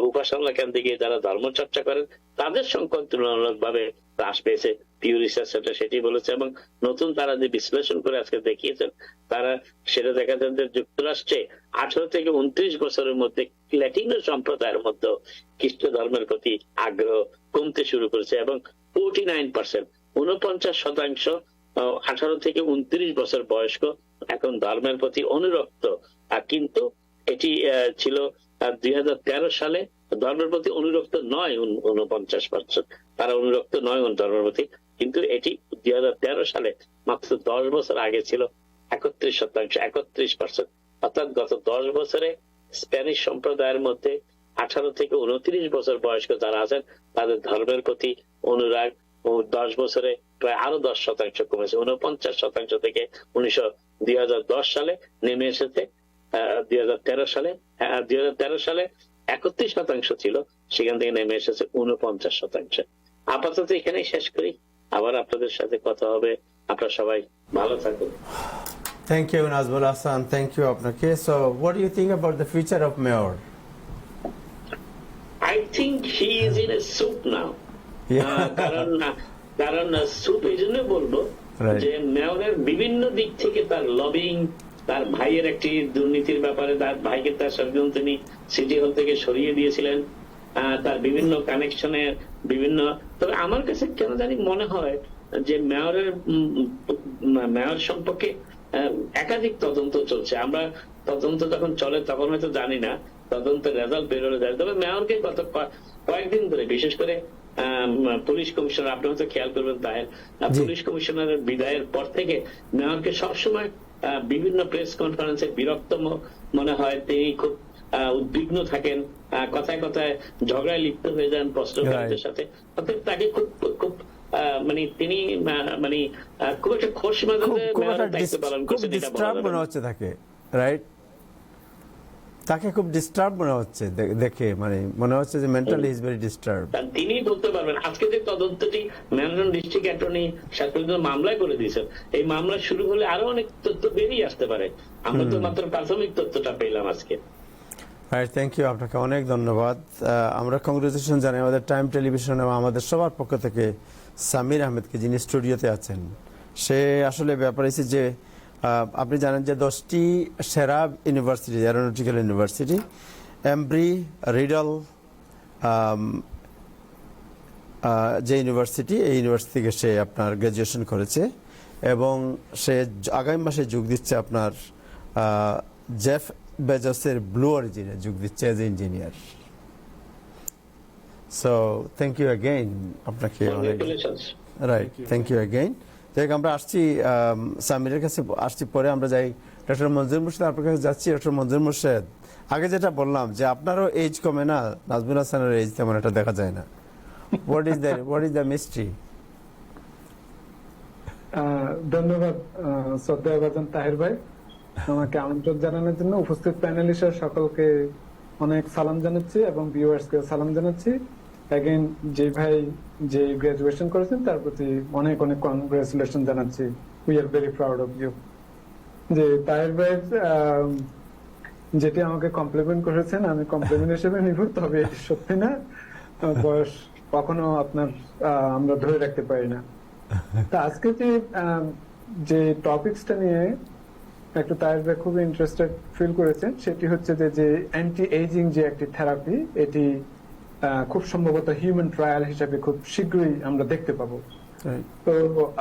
উপাসনা কেন্দ্রে গিয়ে যারা ধর্মচর্চা করেন তাদের সংখ্যা তুলনামূলকভাবে হ্রাস পেয়েছে পিউ রিসার্চ সেন্টার সেটি বলেছে। এবং নতুন তারা যে বিশ্লেষণ করে আজকে দেখিয়েছেন, তারা সেটা দেখা যায় যে যুক্তরাষ্ট্রে 18 থেকে 29 বছরের মধ্যে ল্যাটিনো সম্প্রদায়ের মধ্যে খ্রিস্ট ধর্মের প্রতি আগ্রহ কমতে শুরু করেছে এবং 49% 18 থেকে 29 বছর বয়স্ক এখন ধর্মের প্রতি অনুরক্ত। কিন্তু এটি ছিল 2013 সালে ধর্মের প্রতি অনুরক্ত নয় 49%, তারা অনুরক্ত নয় ধর্মের প্রতি, কিন্তু এটি 2013 সালে মাত্র 10 বছর আগে ছিল 31%। অর্থাৎ গত 10 বছরে স্প্যানিশ সম্প্রদায়ের মধ্যে 18 থেকে 29 বছর বয়স্ক যারা আছেন তাদের ধর্মের প্রতি অনুরাগ 10 বছরে প্রায় আরো 10% কমেছে। 49% থেকে 2010 সালে নেমে এসেছে 2013 সালে 31% ছিল, সেখান থেকে নেমে এসেছে 49%। আপাতত এখানেই শেষ করি, আবার আপনাদের সাথে কথা হবে। আপনারা সবাই ভালো থাকুন। Thank you, Nazmul Hassan. Thank you, আপনাকে. So, what do you think about the future of Mayor? I think he is in a soup now. কারণ soup এই জন্য বলবো যে মেয়রের বিভিন্ন দিক থেকে তার লবিং তার ভাইয়ের একটি দুর্নীতির ব্যাপারে তার ভাইকে তার সর্বজন তিনি সিটি হল থেকে সরিয়ে দিয়েছিলেন। তার বিভিন্ন কানেকশনের বিভিন্ন, তবে আমার কাছে কেন জানি মনে হয় যে মেয়র সম্পর্কে একাধিক তদন্ত চলছে। আমরা তদন্ত যখন চলে তখন হয়তো জানি না, তদন্তের রেজাল্ট বেরোলে যায়। তবে মেয়রকে গত কয়েকদিন ধরে, বিশেষ করে পুলিশ কমিশনার, আপনি হয়তো খেয়াল করবেন তাহের, পুলিশ কমিশনারের বিদায়ের পর থেকে মেয়রকে সবসময় বিভিন্ন প্রেস কনফারেন্সে বিরক্ত মনে হয়। তিনি খুব উদ্বিগ্ন থাকেন, কথায় কথায় ঝগড়ায় লিপ্ত হয়ে যান প্রশ্নকারীদের সাথে। অর্থাৎ তাকে খুব মানে তিনি মানে খুব একটা খোশ মেজাজে দায়িত্ব পালন করছেন, এটা বলা হচ্ছে তাকে, রাইট? তাকে খুব ডিস্টার্ব মনে হচ্ছে দেখে, মানে মনে হচ্ছে যে মেন্টালি ইজ ভেরি ডিস্টার্ব। তিনি বলতে পারবেন। আজকে যে তদন্তটি ম্যানহাটন ডিস্ট্রিক্ট অ্যাটর্নি শেষ পর্যন্ত মামলায় করে দিয়েছেন, এই মামলা শুরু হলে আরো অনেক তথ্য বেরিয়ে আসতে পারে। আমরা তো মাত্র প্রাথমিক তথ্যটা পেলাম আজকে। রাইট, থ্যাংক ইউ, আপনাকে অনেক ধন্যবাদ। আমরা কংগ্রেচুলেশন জানাই আমাদের টাইম টেলিভিশন এবং আমাদের সবার পক্ষ থেকে সামির আহমেদকে, যিনি স্টুডিওতে আছেন। সে আসলে ব্যাপার হচ্ছে যে আপনি জানেন যে 10টি সেরা ইউনিভার্সিটি, অ্যারোনটিক্যাল ইউনিভার্সিটি, এমব্রি, রিডল যে ইউনিভার্সিটি, এই ইউনিভার্সিটি থেকে সে আপনার গ্র্যাজুয়েশন করেছে এবং সে আগামী মাসে যোগ দিচ্ছে আপনার জেফ বেজসের ব্লু অরিজিনে যোগ দিচ্ছে as engineer. So thank you again আপনাকে অনেক। Right, thank you again. দেখ, আমরা আসছি সামিরের কাছে, আসছি পরে আমরা যাই ডক্টর মঞ্জুর মুর্শেদ, আপনার কাছে যাচ্ছি। ডক্টর মঞ্জুর মুর্শেদ, আগে যেটা বললাম যে আপনারও এজ কমে না, নাজমুল হাসানের এজ তেমন একটা দেখা যায় না। What is the mystery? ধন্যবাদ শ্রদ্ধেয়ভাজন তাহের ভাই, আমাকে আমন্ত্রণ জানানোর জন্য। উপস্থিত প্যানেলিস্ট সকলকে অনেক সালাম জানাচ্ছি এবং ভিউয়ার্সকে সালাম জানাচ্ছি। অ্যাগেন যে ভাই যে গ্রাজুয়েশন করেছেন তার প্রতি অনেক অনেক কনগ্রাচুলেশন জানাচ্ছি। We are very proud of you. যে তাহের ভাই যেটি আমাকে কমপ্লিমেন্ট করেছেন, আমি কমপ্লিমেন্ট হিসেবে নিব, তবে সত্যি না, বয়স কখনো আপনার আমরা ধরে রাখতে পারি না। তা আজকে যে টপিকসটা নিয়ে একটু তাহের ভাই খুবই ইন্টারেস্টেড ফিল করেছেন, সেটি হচ্ছে যে অ্যান্টি এজিং যে একটি থেরাপি, এটি খুব সম্ভবত হিউম্যান ট্রায়াল হিসেবে খুব শীঘ্রই আমরা দেখতে পাবো। তো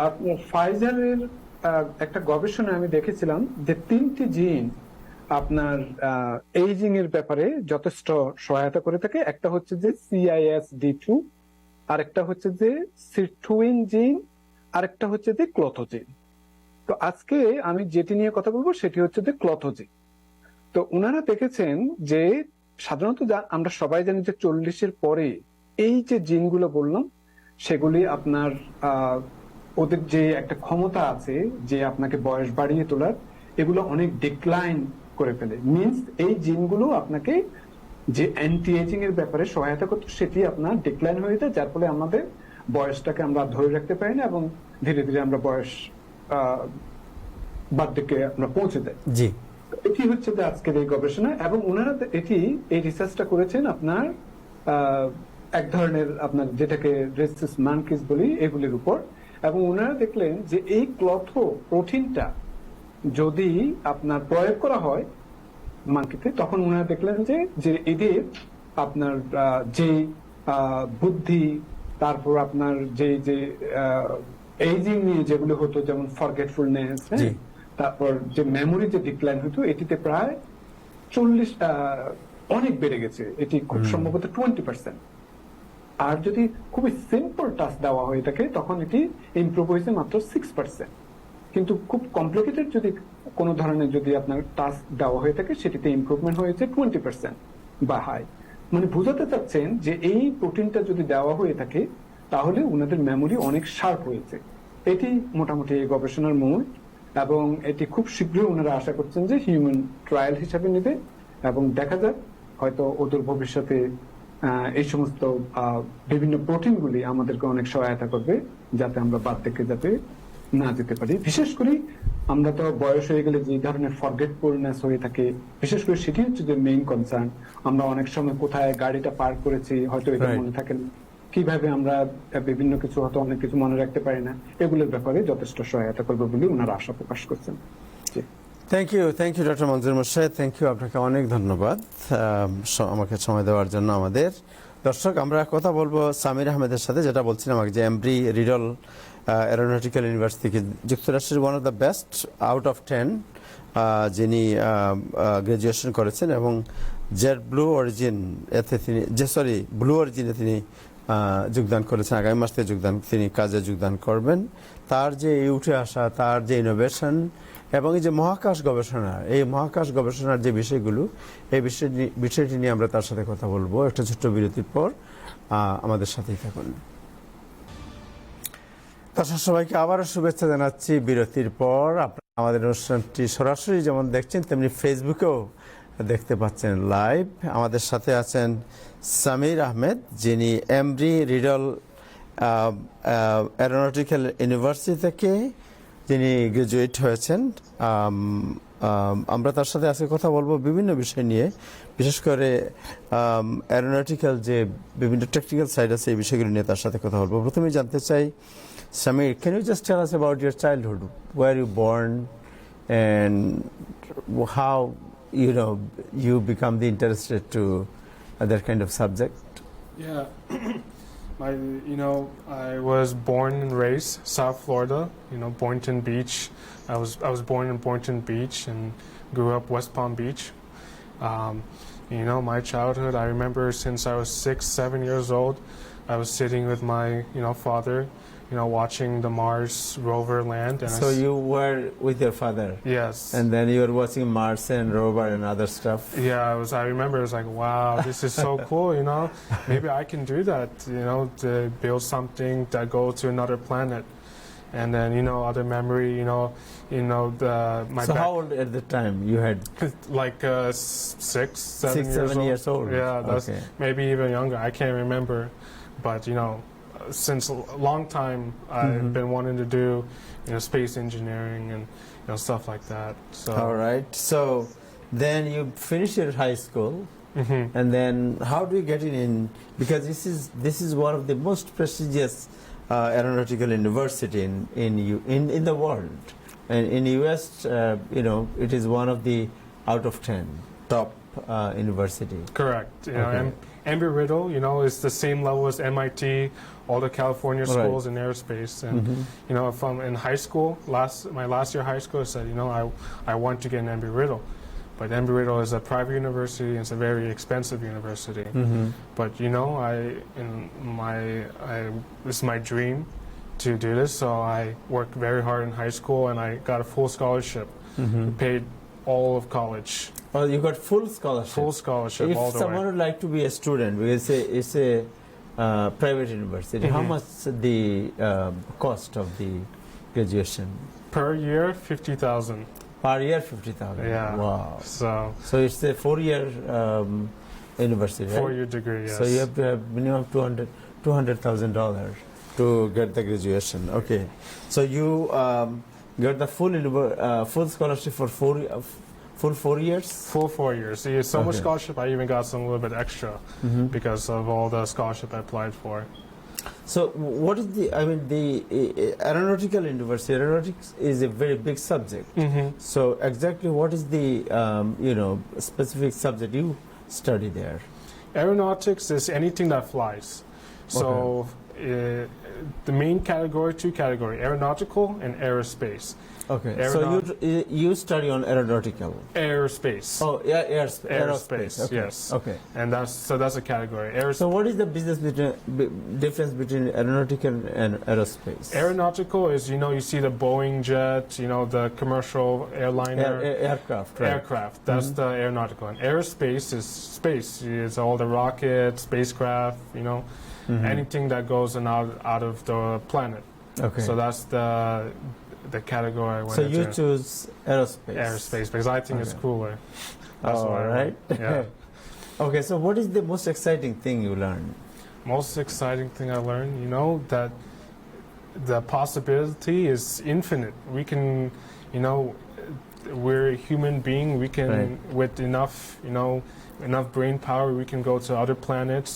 আপনার ফাইজারের একটা গবেষণায় আমি দেখেছিলাম যে 3টি জিন আপনার এইজিং এর ব্যাপারে যথেষ্ট সহায়তা করে থাকে। একটা হচ্ছে যে CISD2, আরেকটা হচ্ছে যে সিরটুইন জিন, আরেকটা হচ্ছে যে ক্লোথোজিন। তো আজকে আমি যেটি নিয়ে কথা বলবো সেটি হচ্ছে যে ক্লোথোজিন। তো ওনারা দেখেছেন যে সাধারণত আমরা সবাই জানি যে 40-এর পরে এই যে জিনগুলো বললাম সেগুলি আপনার ওদের যে একটা ক্ষমতা আছে যে আপনাকে বয়স বাড়িয়ে তোলার, এগুলো অনেক ডিক্লাইন করে ফেলে। মিনস এই জিনগুলো আপনাকে যে অ্যান্টি এজিং এর ব্যাপারে সহায়তা করতো সেটি আপনার ডিক্লাইন হয়ে যায়, যার ফলে আমাদের বয়সটাকে আমরা ধরে রাখতে পারি না এবং ধীরে ধীরে আমরা বয়স বার্ধক্যে আমরা পৌঁছে দেয়। জি, এটি হচ্ছে যে আজকের এই গবেষণা, এবং ওনারা এই রিসার্চটা করেছেন আপনার এক ধরনের আপনার যেটাকে রেসিস মানকিস বলি, এগুলির উপর। এবং ওনারা দেখলেন যে এই ক্লথো প্রোটিনটা যদি আপনার প্রয়োগ করা হয় মানকিতে, তখন ওনারা দেখলেন যে এদের আপনার যে বুদ্ধি, তারপর আপনার যে এইজিং নিয়ে যেগুলো হতো, যেমন ফরগেটফুলনেস, তারপর যে মেমোরি যে ডিক্লাইন হতো, এটিতে প্রায় 40 অনেক বেড়ে গেছে। এটি খুব সম্ভবত 20%। আর যদি খুবই সিম্পল টাস্ক দেওয়া হয়ে থাকে তখন এটি ইমপ্রুভ হয়েছে মাত্র 6%। কিন্তু খুব কমপ্লিকেটেড যদি কোনো ধরনের যদি আপনার টাস্ক দেওয়া হয়ে থাকে সেটিতে ইমপ্রুভমেন্ট হয়েছে 20% বা হাই। মানে বোঝাতে চাচ্ছেন যে এই প্রোটিনটা যদি দেওয়া হয়ে থাকে তাহলে ওনাদের মেমোরি অনেক শার্প হয়েছে। এটি মোটামুটি এই গবেষণার মূল, এবং এটি খুব শীঘ্রই ওনারা আশা করছেন যে হিউম্যান ট্রায়াল হিসাবে নেবে, এবং দেখা যাক হয়তো অদূর ভবিষ্যতে এই সমস্ত বিভিন্ন প্রোটিনগুলি আমাদেরকে অনেক সহায়তা করবে যাতে আমরা বার্ধক্যে যাতে না যেতে পারি। বিশেষ করে আমরা তো বয়স হয়ে গেলে যে ধরনের ফরগেটফুলনেস হয়ে থাকে, বিশেষ করে সেটি হচ্ছে যে মেইন কনসার্ন। আমরা অনেক সময় কোথায় গাড়িটা পার্ক করেছি হয়তো এটা মনে থাকে না, কিভাবে আমরা বিভিন্ন কিছু হয়তো অনেক কিছু মনে রাখতে পারি না, এগুলোর ব্যাপারে যথেষ্ট সহায়তা করবে বলে ওনারা আশা প্রকাশ করছেন। থ্যাংক ইউ ডক্টর মঞ্জুর মশাই, থ্যাংক ইউ, আপনাকে অনেক ধন্যবাদ আমাকে সময় দেওয়ার জন্য। আমাদের দর্শক, আমরা কথা বলবো সামির আহমেদের সাথে, যেটা বলছিলাম আগে যে এমব্রি রিডল এরোনটিক্যাল ইউনিভার্সিটি থেকে যুক্তরাষ্ট্রের one of the best out of 10 যিনি গ্র্যাজুয়েশন করেছেন এবং ব্লু অরিজিন অরিজিনে তিনি যোগদান করেছেন। আগামী মাস থেকে তিনি কাজে যোগদান করবেন। তার যে উঠে আসা, তার যে ইনোভেশন এবং এই যে মহাকাশ গবেষণার যে বিষয়গুলো, এই বিষয়টি নিয়ে আমরা তার সাথে কথা বলবো একটা ছোট্ট বিরতির পর। আমাদের সাথেই থাকুন। দর্শক সবাইকে আবারও শুভেচ্ছা জানাচ্ছি বিরতির পর। আপনারা আমাদের অনুষ্ঠানটি সরাসরি যেমন দেখছেন, তেমনি ফেসবুকেও দেখতে পাচ্ছেন লাইভ। আমাদের সাথে আছেন সামির আহমেদ, যিনি এমব্রি রিডল এরোনটিক্যাল ইউনিভার্সিটি থেকে যিনি গ্রাজুয়েট হয়েছেন। আমরা তার সাথে আজকে কথা বলবো বিভিন্ন বিষয় নিয়ে, বিশেষ করে এরোনটিক্যাল যে বিভিন্ন টেকনিক্যাল সাইড আছে, এই বিষয়গুলো নিয়ে তার সাথে কথা বলবো। প্রথমে জানতে চাই, Samir, can you just tell us about your childhood? Where you born and how you become the interested to that kind of subject? Yeah, I was born and raised South Florida. Boynton Beach. I was born in Boynton Beach and grew up West Palm Beach. My childhood, I remember since I was 6-7 years old, I was sitting with my father, watching the Mars rover land. And so you were with your father? Yes. And then you were watching Mars and rover and other stuff? Yeah, I remember it was like, wow, this is so cool, Maybe I can do that, to build something that goes to another planet. And then, other memory, my So how old at the time you had? Like 6-7 years old? Yeah, that's okay. Maybe even younger. I can't remember. But, since a long time, I've been wanting to do, space engineering and, stuff like that. So. All right. So then you finished your high school. And then how do you get in? Because this is one of the most prestigious aeronautical university in the world, and in US, it is one of the out of 10 top university. Correct. Okay. Embry-Riddle, is the same level as MIT, all the California schools in aerospace. And from in high school, my last year of high school, I said, I want to get an Embry-Riddle. But Embry-Riddle is a private university, and it's a very expensive university. But this is my dream to do this, so I worked very hard in high school, and I got a full scholarship. Paid all of college. Oh, you got full scholarship? Full scholarship if all the way. If someone would like to be a student, because it's a private university, how much the cost of the graduation? Per year, $50,000. Per year, $50,000. Yeah. Wow. So it's a 4-year university, right? 4-year degree. Yes. So you have to have minimum $200,000 to get the graduation. Okay. So you got the full scholarship for full 4 years? Full 4 years. See, so much scholarship, I even got some little bit extra because of all the scholarship I applied for. So what is the aeronautical university? Aeronautics is a very big subject. So exactly what is the specific subject you study there? Aeronautics is anything that flies. So the main category, 2 categories, aeronautical and aerospace. Okay. So you study on aeronautical? Aerospace. Oh, yeah, aerospace. Okay. Yes. Okay. And that's a category. So what is the difference between aeronautical and aerospace? Aeronautical is, you see the Boeing jet, the commercial airliner. Aircraft, right. Aircraft. That's the aeronautical. And aerospace is space. It's all the rockets, spacecraft, anything that goes out of the planet. Okay. So that's the category I went into. So you choose aerospace? Aerospace, because I think it's cooler. That's all right. Yeah. Okay, so what is the most exciting thing you learned? Most exciting thing I learned, that the possibility is infinite. We can, we're a human being. We can, with enough brain power, we can go to other planets,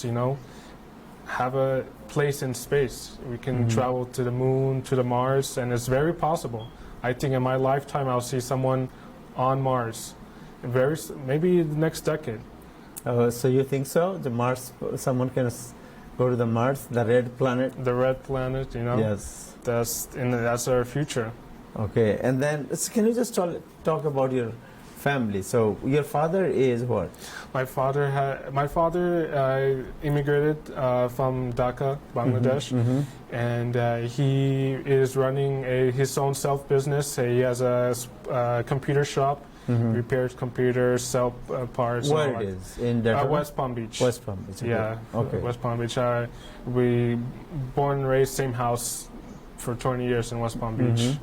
have a place in space. We can travel to the moon, to the Mars, and it's very possible. I think in my lifetime I'll see someone on Mars. Maybe the next decade. So you think so? The Mars, someone can go to the Mars, the red planet? The red planet, you know? Yes. That's our future. Okay, and then can you just talk about your family? So your father is what? My father immigrated from Dhaka, Bangladesh, and he is running his own self business. He has a computer shop, repairs computers, sell parts. Where it is? In Delaware? West Palm Beach. West Palm Beach. Okay. Yeah, okay. West Palm Beach. We born and raised same house for 20 years in West Palm Beach.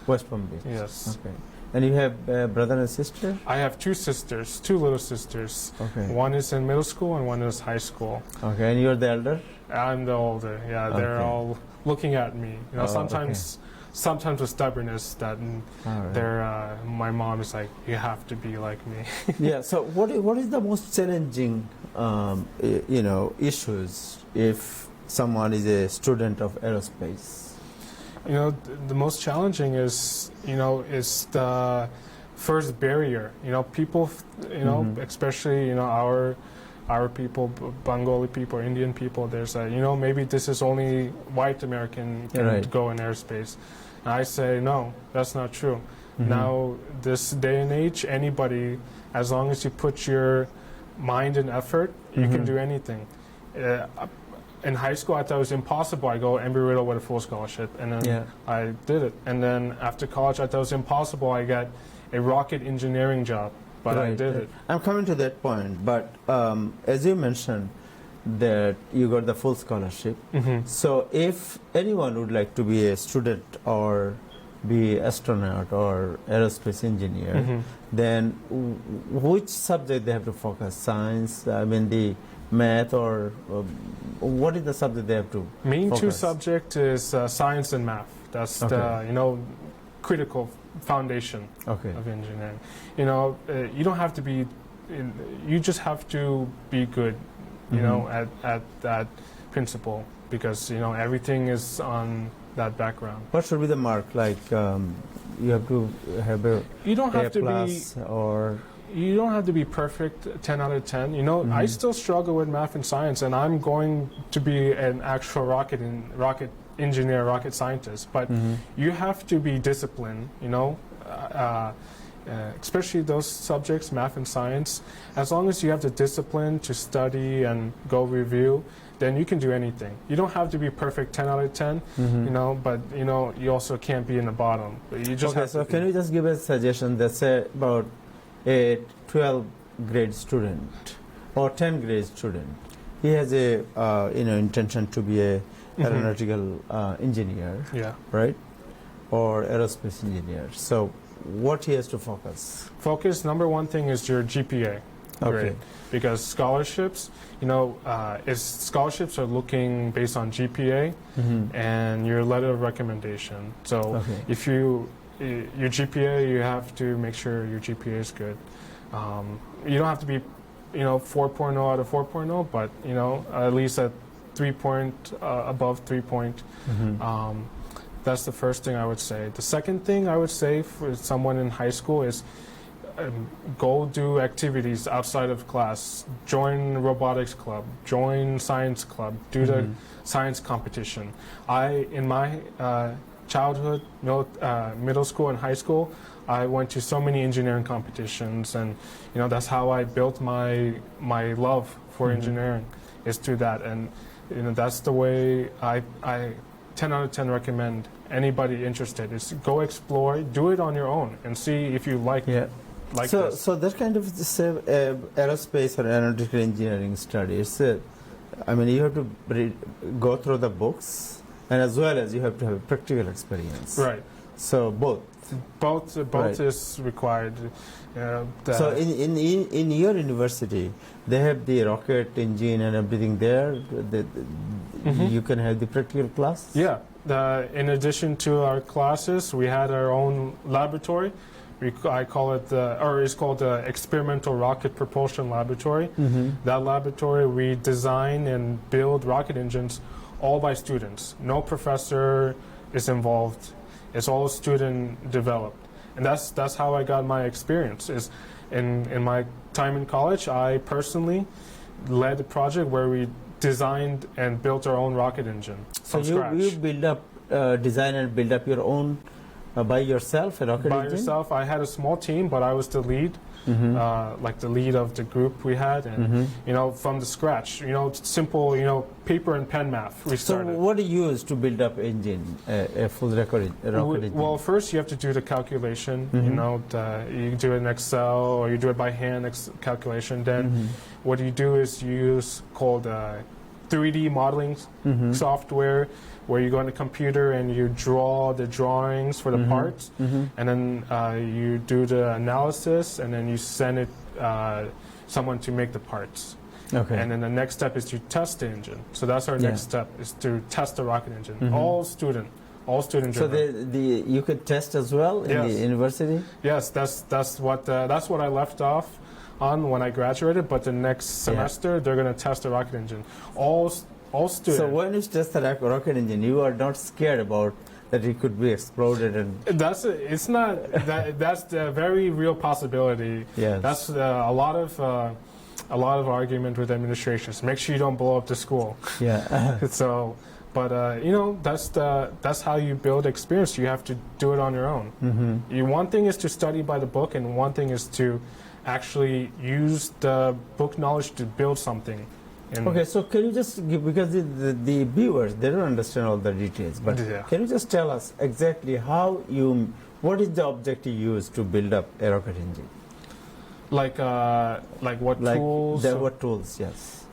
West Palm Beach. Yes. Okay. And you have a brother and sister? I have two sisters, two little sisters. Okay. One is in middle school and one is high school. Okay, and you're the elder? I'm the older. Yeah, they're all looking at me. You know, sometimes with stubbornness that my mom is like, you have to be like me. Yeah. So what is the most challenging, issues if someone is a student of aerospace? You know, the most challenging is the first barrier. You know, people, especially, our people, Bengali people, Indian people, there's maybe this is only white American can go in aerospace. And I say, no, that's not true. Now, this day and age, anybody, as long as you put your mind and effort, you can do anything. In high school, I thought it was impossible. I go Embry-Riddle with a full scholarship, and then I did it. And then after college, I thought it was impossible. I got a rocket engineering job, but I did it. I'm coming to that point, but as you mentioned that you got the full scholarship, so if anyone would like to be a student or be astronaut or aerospace engineer, then which subject they have to focus? Science, the math, or what is the subject they have to Main focus? two subject is science and math. That's the critical foundation of engineering. You don't have to be, you just have to be good, at that principle, because everything is on that background. What should be the mark? Like you have to have a you don't have A to plus be or you don't have to be perfect 10 out of 10. I still struggle with math and science, and I'm going to be an actual rocket engineer, rocket scientist. But you have to be disciplined, especially those subjects, math and science. As long as you have the discipline to study and go review, then you can do anything. You don't have to be perfect 10 out of 10, but you also can't be in the bottom. But you just have to can you just give a suggestion that say about a 12th grade student or 10th grade student, he has a intention to be a aeronautical engineer, right, or aerospace engineer. So what he has to focus? Number one thing is your GPA. Grade. Because scholarships, scholarships are looking based on GPA and your letter of recommendation. So if your GPA, you have to make sure your GPA is good. You don't have to be, 4.0 out of 4.0, but at least at 3 point above 3 point. That's the first thing I would say. The second thing I would say for someone in high school is go do activities outside of class. Join robotics club. Join science club. Do the science competition. In my childhood, middle school and high school, I went to so many engineering competitions, and that's how I built my love for engineering, is through that. And that's the way I 10 out of 10 recommend anybody interested is go explore, do it on your own, and see if you like this. So that kind of aerospace or aeronautical engineering studies, you have to go through the books, and as well as you have to have a practical experience. Right. So both is required. So in your university, they have the rocket engine and everything there. You can have the practical class. Yeah. In addition to our classes, we had our own laboratory. I call it it's called the Experimental Rocket Propulsion Laboratory. That laboratory, we design and build rocket engines all by students. No professor is involved. It's all student developed. and that's how I got my experience. Is in my time in college, I personally led a project where we designed and built our own rocket engine from scratch. You build up, design and build up your own by yourself, a rocket engine? By yourself. I had a small team, but I was the lead, like the lead of the group we had, and you know, from the scratch, you know, simple, you know, paper and pen math. We started. So what do you use to build up engine, a full rocket engine? Well, first you have to do the calculation. You know, you do it in Excel or you do it by hand calculation. Then what you do is you use called 3D modeling software, where you go on the computer and you draw the drawings for the parts, and then you do the analysis, and then you send it someone to make the parts. Okay. And then the next step is to test the engine. So that's our next step, is to test the rocket engine. All student. So you could test as well in the university? Yes, that's what I left off on when I graduated. But the next semester they're going to test the rocket engine. All students. So when you test the rocket engine, you are not scared about that it could be exploded and. That's the very real possibility. Yes. That's a lot of argument with administrations. Make sure you don't blow up the school. Yeah. So. But you know, that's how you build experience. You have to do it on your own. One thing is to study by the book, and one thing is to actually use the book knowledge to build something. Okay, so can you just give, because the viewers, they don't understand all the details, but can you just tell us exactly what is the object you use to build up a rocket engine? Like what tools? What tools? Yes.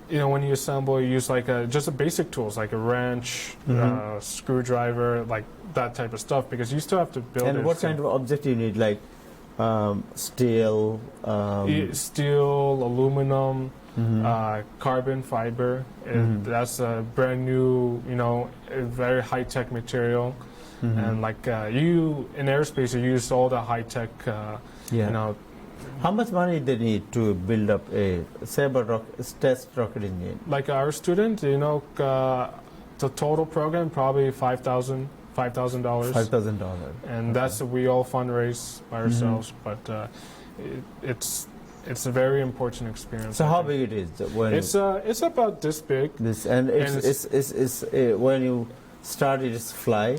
You know, when you assemble, you use like just a basic tools like a wrench, screwdriver, like that type of stuff, because you still have to build. And what kind of object you need, like steel? Steel, aluminum, carbon fiber. That's a brand new, you know, a very high tech material. And like you in aerospace, you use all the high tech, you know. How much money they need to build up a test rocket engine? Like our student, you know, the total program probably $5,000. $5,000. And that's we all fundraise by ourselves, but it's a very important experience. So how big it is? It's about this big. It's when you start it's fly.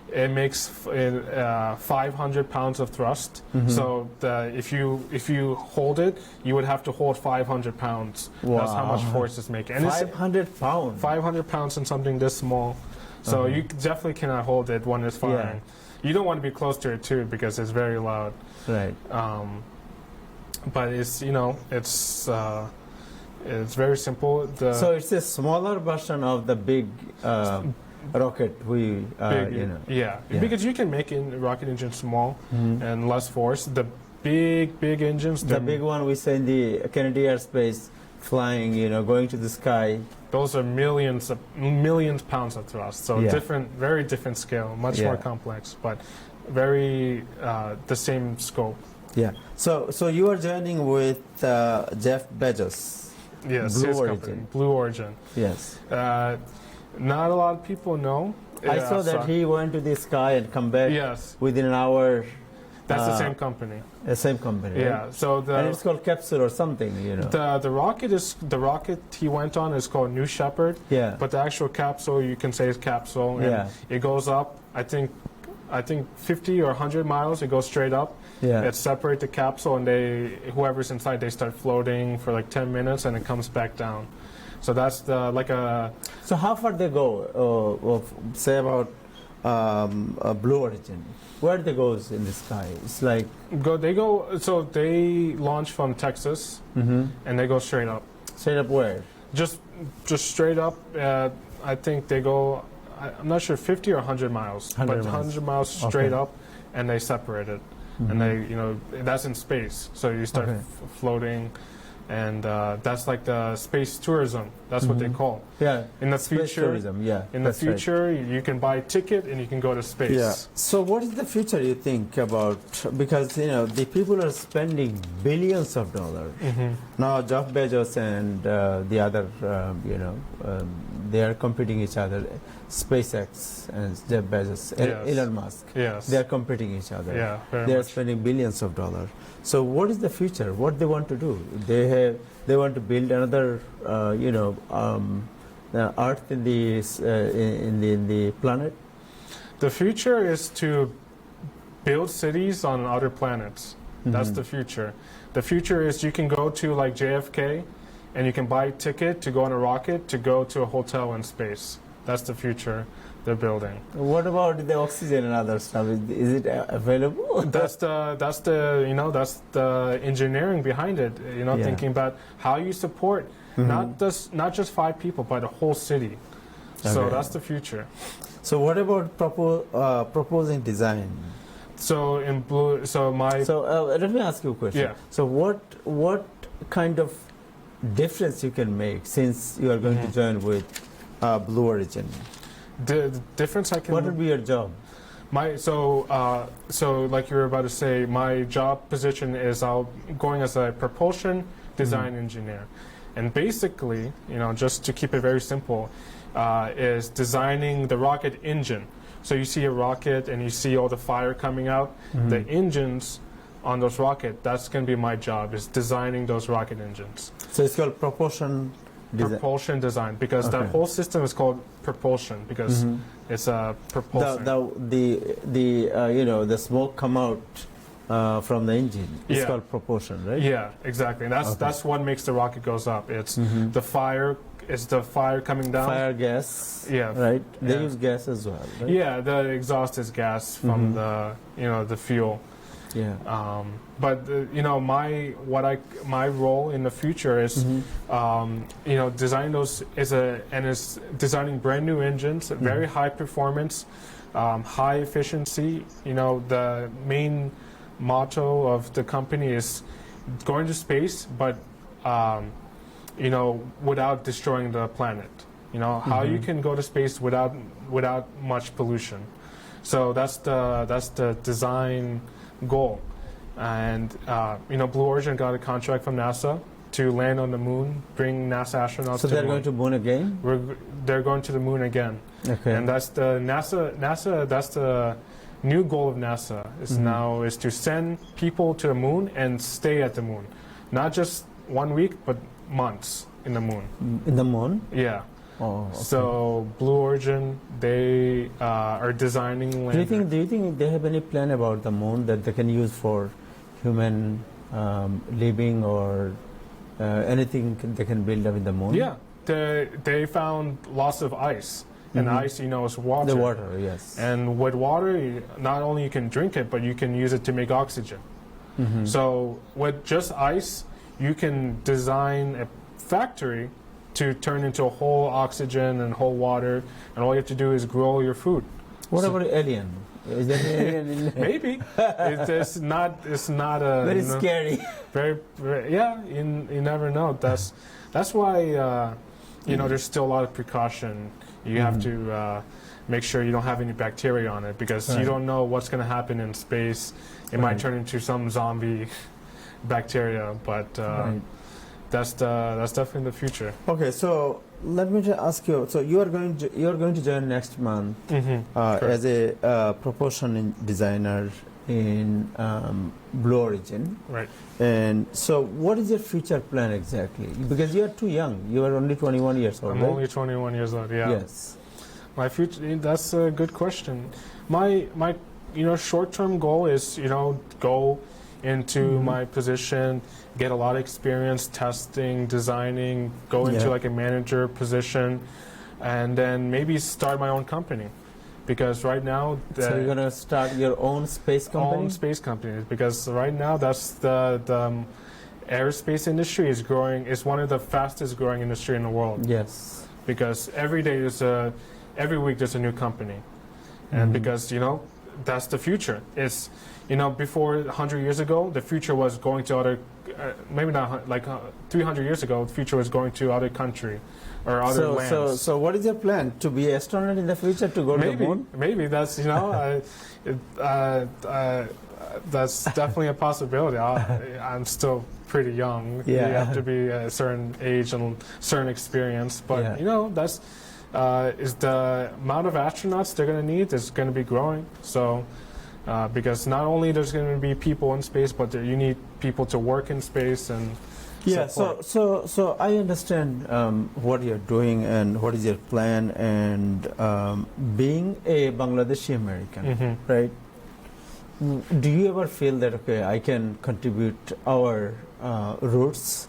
It makes 500 pounds of thrust. So if you hold it, you would have to hold 500 pounds. Wow. That's how much force it's making. And 500 pounds. 500 pounds in something this small. So you definitely cannot hold it when it's firing. You don't want to be close to it too, because it's very loud. Right. But it's, you know, it's very simple. So it's a smaller version of the big. Rocket, you know. Yeah, because you can make a rocket engine small and less force. The big engines. The big one we say in the Kennedy Airspace, flying, you know, going to the sky. Those are millions pounds of thrust. So very different scale, much more complex, but very the same scope. Yeah. So you are joining with Jeff Bezos. Yes, his company, Blue Origin. Yes. Not a lot of people know. I saw that he went to the sky and come back within an hour. That's the same company. The same company. Yeah. Right? So and it's called capsule or something, you know. The rocket he went on is called New Shepard. Yeah. But the actual capsule, you can say, is capsule. And it goes up. I think 50 or 100 miles. It goes straight up. Yeah. It separates the capsule, and whoever's inside, they start floating for like 10 minutes, and it comes back down. So that's So how far they go? Say about Blue Origin. Where they goes in the sky? It's like So they launch from Texas, and they go straight up. Straight up where? Just straight up. I think they go. I'm not sure 50 or 100 miles, but 100 miles straight up, and they separate it, and they, you know, that's in space. So you start floating. And that's like the space tourism. That's what they call. Yeah. In the space future, tourism. Yeah. In the future, you can buy a ticket and you can go to space. Yeah. So what is the future you think about? Because, you know, the people are spending billions of dollars Now Jeff Bezos and the other, they are competing each other. SpaceX and Jeff Bezos, Yes. Elon Musk, Yes. they are competing each other. Yeah, very They are much. spending billions of dollars. So what is the future? What they want to do? They want to build another, Earth in the planet. The future is to build cities on other planets. That's the future. The future is you can go to like JFK and you can buy a ticket to go on a rocket to go to a hotel in space. That's the future they're building. What about the oxygen and other stuff? Is it available? That's the engineering behind it. Yeah. Thinking about how you support not just 5 people, but a whole city. So Okay. that's the future. So what about proposing design? So in blue, so my So let me ask you a question. Yeah. So what kind of difference you can make since you are going to join with Blue Origin? the difference I can. What would be your job? So like you were about to say, my job position is going as a propulsion design engineer, and basically, just to keep it very simple, is designing the rocket engine. So you see a rocket and you see all the fire coming out. The engines on those rockets, that's going to be my job, is designing those rocket engines. So it's called propulsion design. Propulsion design, because that Okay. whole system is called propulsion, because it's a propulsion. The smoke come out from the engine. It's Yeah. called propulsion, right? Yeah, exactly. And that's what makes the rocket goes up. It's the fire. It's the fire coming down. Fire gas. Yeah. Right. They Yeah. use gas as well. Right? Yeah, the exhaust is gas from the fuel. Yeah. But my role in the future is designing those is designing brand new engines, very high performance, high efficiency. The main motto of the company is going to space, but without destroying the planet. How you can go to space without much pollution. So that's the design goal. And Blue Origin got a contract from NASA to land on the moon, bring NASA astronauts. So to they're the going to moon again. They're going to the moon again. Okay. And that's the NASA. That's the new goal of NASA is to send people to the moon and stay at the moon, not just 1 week, but months in the moon. In the moon. Yeah. Oh. Okay. So Blue Origin, they are designing lander. Do you think they have any plan about the moon that they can use for human living or anything they can build up in the moon? Yeah. They found lots of ice. And ice, is water. The water, yes. And with water, not only you can drink it, but you can use it to make oxygen. So with just ice, you can design a factory to turn into a whole oxygen and whole water, and all you have to do is grow your food. What about alien? Is there an alien in there? Maybe it's not a Very scary. very yeah. You never know. That's why there's still a lot of precaution. You have to make sure you don't have any bacteria on it, because you don't know what's going to happen in space. It might turn into some zombie bacteria, but that's definitely the future. Okay, so let me just ask you. So you are going to join next month as a propulsion designer in Blue Origin. Right. And so, what is your future plan exactly? Because you are too young. You are only 21 years old. I'm right? only 21 years old. Yeah. Yes. My future. That's a good question. My short-term goal is go into my position, get a lot of experience testing, designing, go into like a manager position, and then maybe start my own company. Because right now, So you're gonna start your own space company? own space companies. Because right now, that's the aerospace industry is growing. It's one of the fastest growing industry in the world. Yes. Because every week there's a new company, and because that's the future. It's, before 100 years ago, the future was going to other, maybe not like 300 years ago, the future was going to other country or other lands. So what is your plan? To be an astronaut in the future, to go to the moon? Maybe that's, that's definitely a possibility. I'm still pretty young. Yeah. You have to be a certain age and certain experience. But, that's is the amount of astronauts they're going to need is going to be growing. So, because not only there's going to be people in space, but you need people to work in space and support. So I understand what you're doing and what is your plan, and being a Bangladeshi American, right? Do you ever feel that, okay, I can contribute our roots,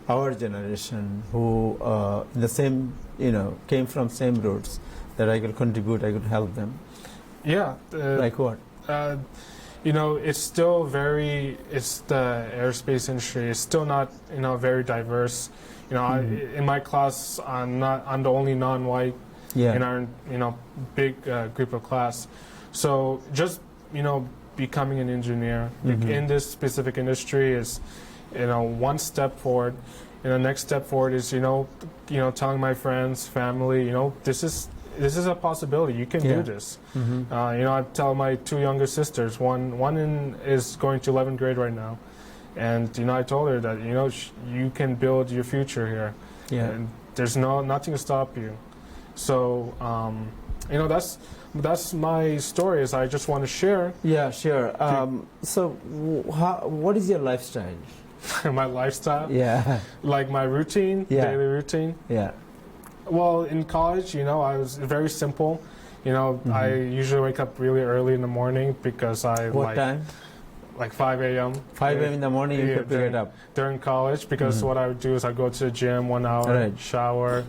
our generation who the same, came from same roots, that I could contribute, I could help them? Yeah. Like what? It's still it's the aerospace industry is still not, very diverse. In my class, I'm the only non-white in our, big group of class. So just, becoming an engineer in this specific industry is, one step forward. And the next step forward is, telling my friends, family, this is a possibility. You can do this. I tell my two younger sisters. One is going to 11th grade right now, and I told her that you can build your future here. Yeah. And there's nothing to stop you. So that's my story. Is I just want to share. Yeah, sure. So what is your lifestyle? My lifestyle. Yeah. Like my routine, daily routine. Yeah. Well, in college, I was very simple. I usually wake up really early in the morning because What time? Like 5 a.m. 5 a.m. in the morning, you could get up. During college, because what I would do is I go to the gym 1 hour, shower,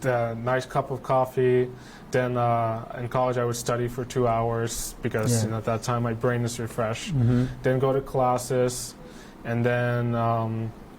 the nice cup of coffee. Then in college, I would study for 2 hours because at that time my brain is refreshed. Then go to classes, and then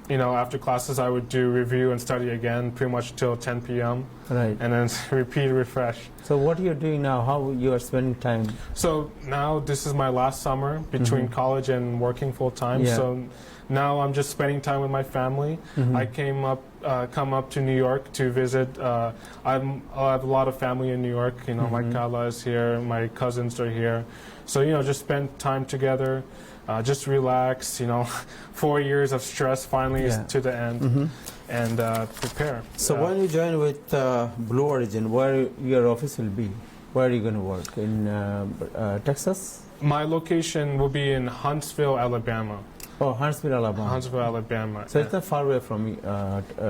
after classes, I would do review and study again pretty much till 10 p.m. Right. And then repeat, refresh. So what are you doing now? How you are spending time? So now this is my last summer between college and working full time. Yeah. So now I'm just spending time with my family. I come up to New York to visit. I have a lot of family in New York. My Kala is here, my cousins are here. So just spend time together. Just relax, 4 years of stress finally is to the end, and prepare. So when you join with Blue Origin, where your office will be? Where are you going to work? In Texas? My location will be in Huntsville, Alabama. Oh, Huntsville, Alabama. Huntsville, Alabama. So it's not far away from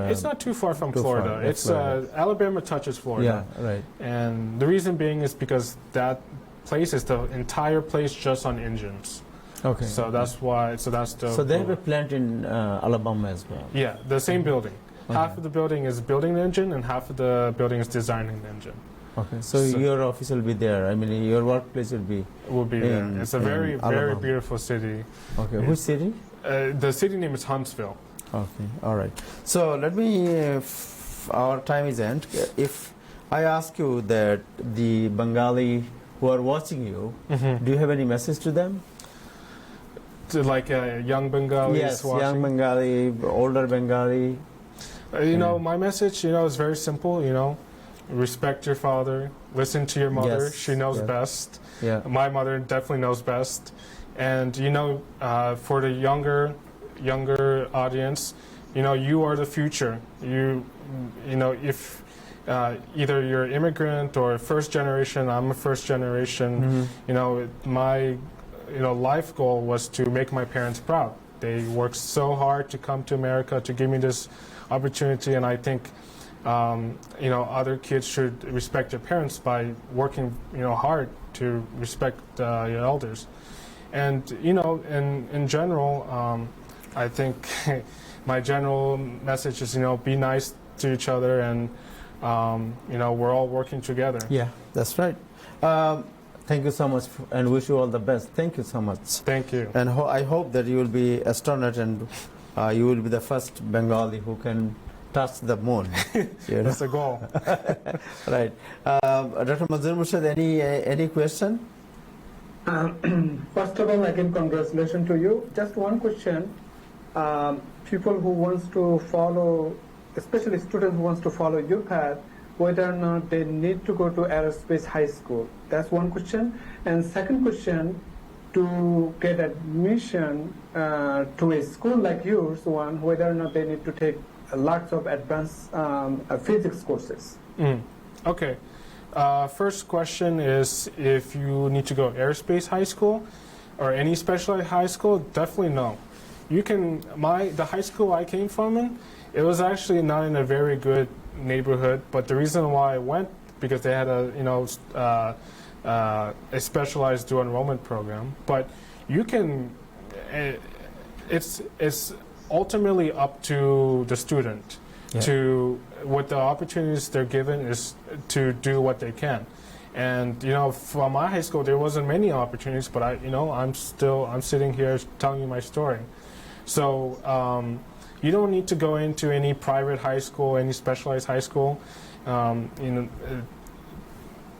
it's not too far from Florida. It's Alabama touches Florida. Yeah, right. And the reason being is because that place is the entire place just on engines. Okay. So that's why. So that's the. So they have a plant in Alabama as well. Yeah, the same building. Okay. Half of the building is building the engine, and half of the building is designing the engine. Okay. So your office will be there. I mean, your workplace will be. Will be there. It's a very beautiful city. Okay. Which city? The city name is Huntsville. Okay. All right. So let me. Our time is end. If I ask you that the Bengali who are watching you, do you have any message to them? To like a young Bengali. Yes, young Bengali, older Bengali. My message, is very simple. Respect your father. Listen to your mother. Yes, She knows best. Yeah. My mother definitely knows best. And for the younger audience, you are the future. If either you're immigrant or first generation, I'm a first generation. My life goal was to make my parents proud. They worked so hard to come to America to give me this opportunity, and I think other kids should respect their parents by working hard to respect your elders. And in general, I think my general message is be nice to each other, and we're all working together. Yeah, that's right. Thank you so much, and wish you all the best. Thank you so much. Thank you. And I hope that you will be astronaut, and you will be the first Bengali who can touch the moon. That's the goal. Right. Dr. Manzoor Murshid, any question? First of all, again, congratulations to you. Just one question. People who wants to follow, especially students who wants to follow your path, whether or not they need to go to aerospace high school. That's one question. And second question, to get admission to a school like yours, one, whether or not they need to take lots of advanced physics courses. Okay. First question is if you need to go aerospace high school or any specialized high school, definitely no. You can, the high school I came from in, it was actually not in a very good neighborhood, but the reason why I went, because they had a specialized dual enrollment program. But you can, it's ultimately up to the student to, what the opportunities they're given is to do what they can. And, from my high school, there wasn't many opportunities, but I'm sitting here telling you my story. So, you don't need to go into any private high school, any specialized high school.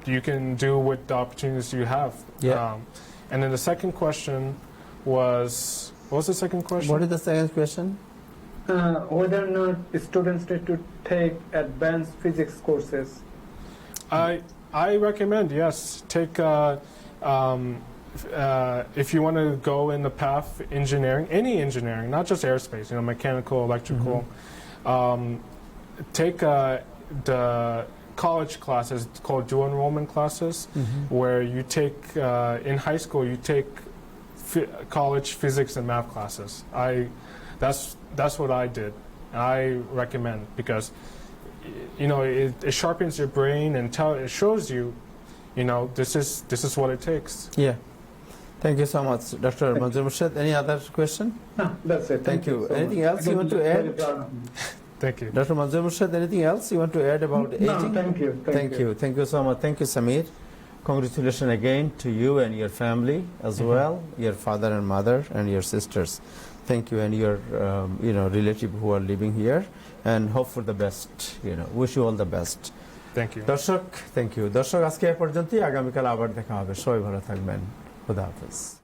You can do with the opportunities you have. And then the second question was, what was the second question? What is the second question? Whether or not students need to take advanced physics courses. I recommend, yes, take, if you want to go in the path engineering, any engineering, not just aerospace, mechanical, electrical, take the college classes called dual enrollment classes, where you take, in high school, you take college physics and math classes. That's what I did. I recommend, because it sharpens your brain and it shows you, this is what it takes. Yeah. Thank you so much, Dr. Manzoor Murshid. Any other question? No, that's it. Thank you. So Anything much. else you want to add? Thank you. Dr. Manzoor Murshid, anything else you want to add about aging? No, thank you. Thank you. Thank you so much. Thank you, Samir. Congratulations again to you and your family as well, your father and mother and your sisters. Thank you, and your relative who are living here, and hope for the best. Wish you all the best. Thank you. দর্শক, thank you. দর্শক, আজকে এ পর্যন্তই। আগামীকাল আবার দেখা হবে। সবাই ভালো থাকবেন। খুদা হাফেজ।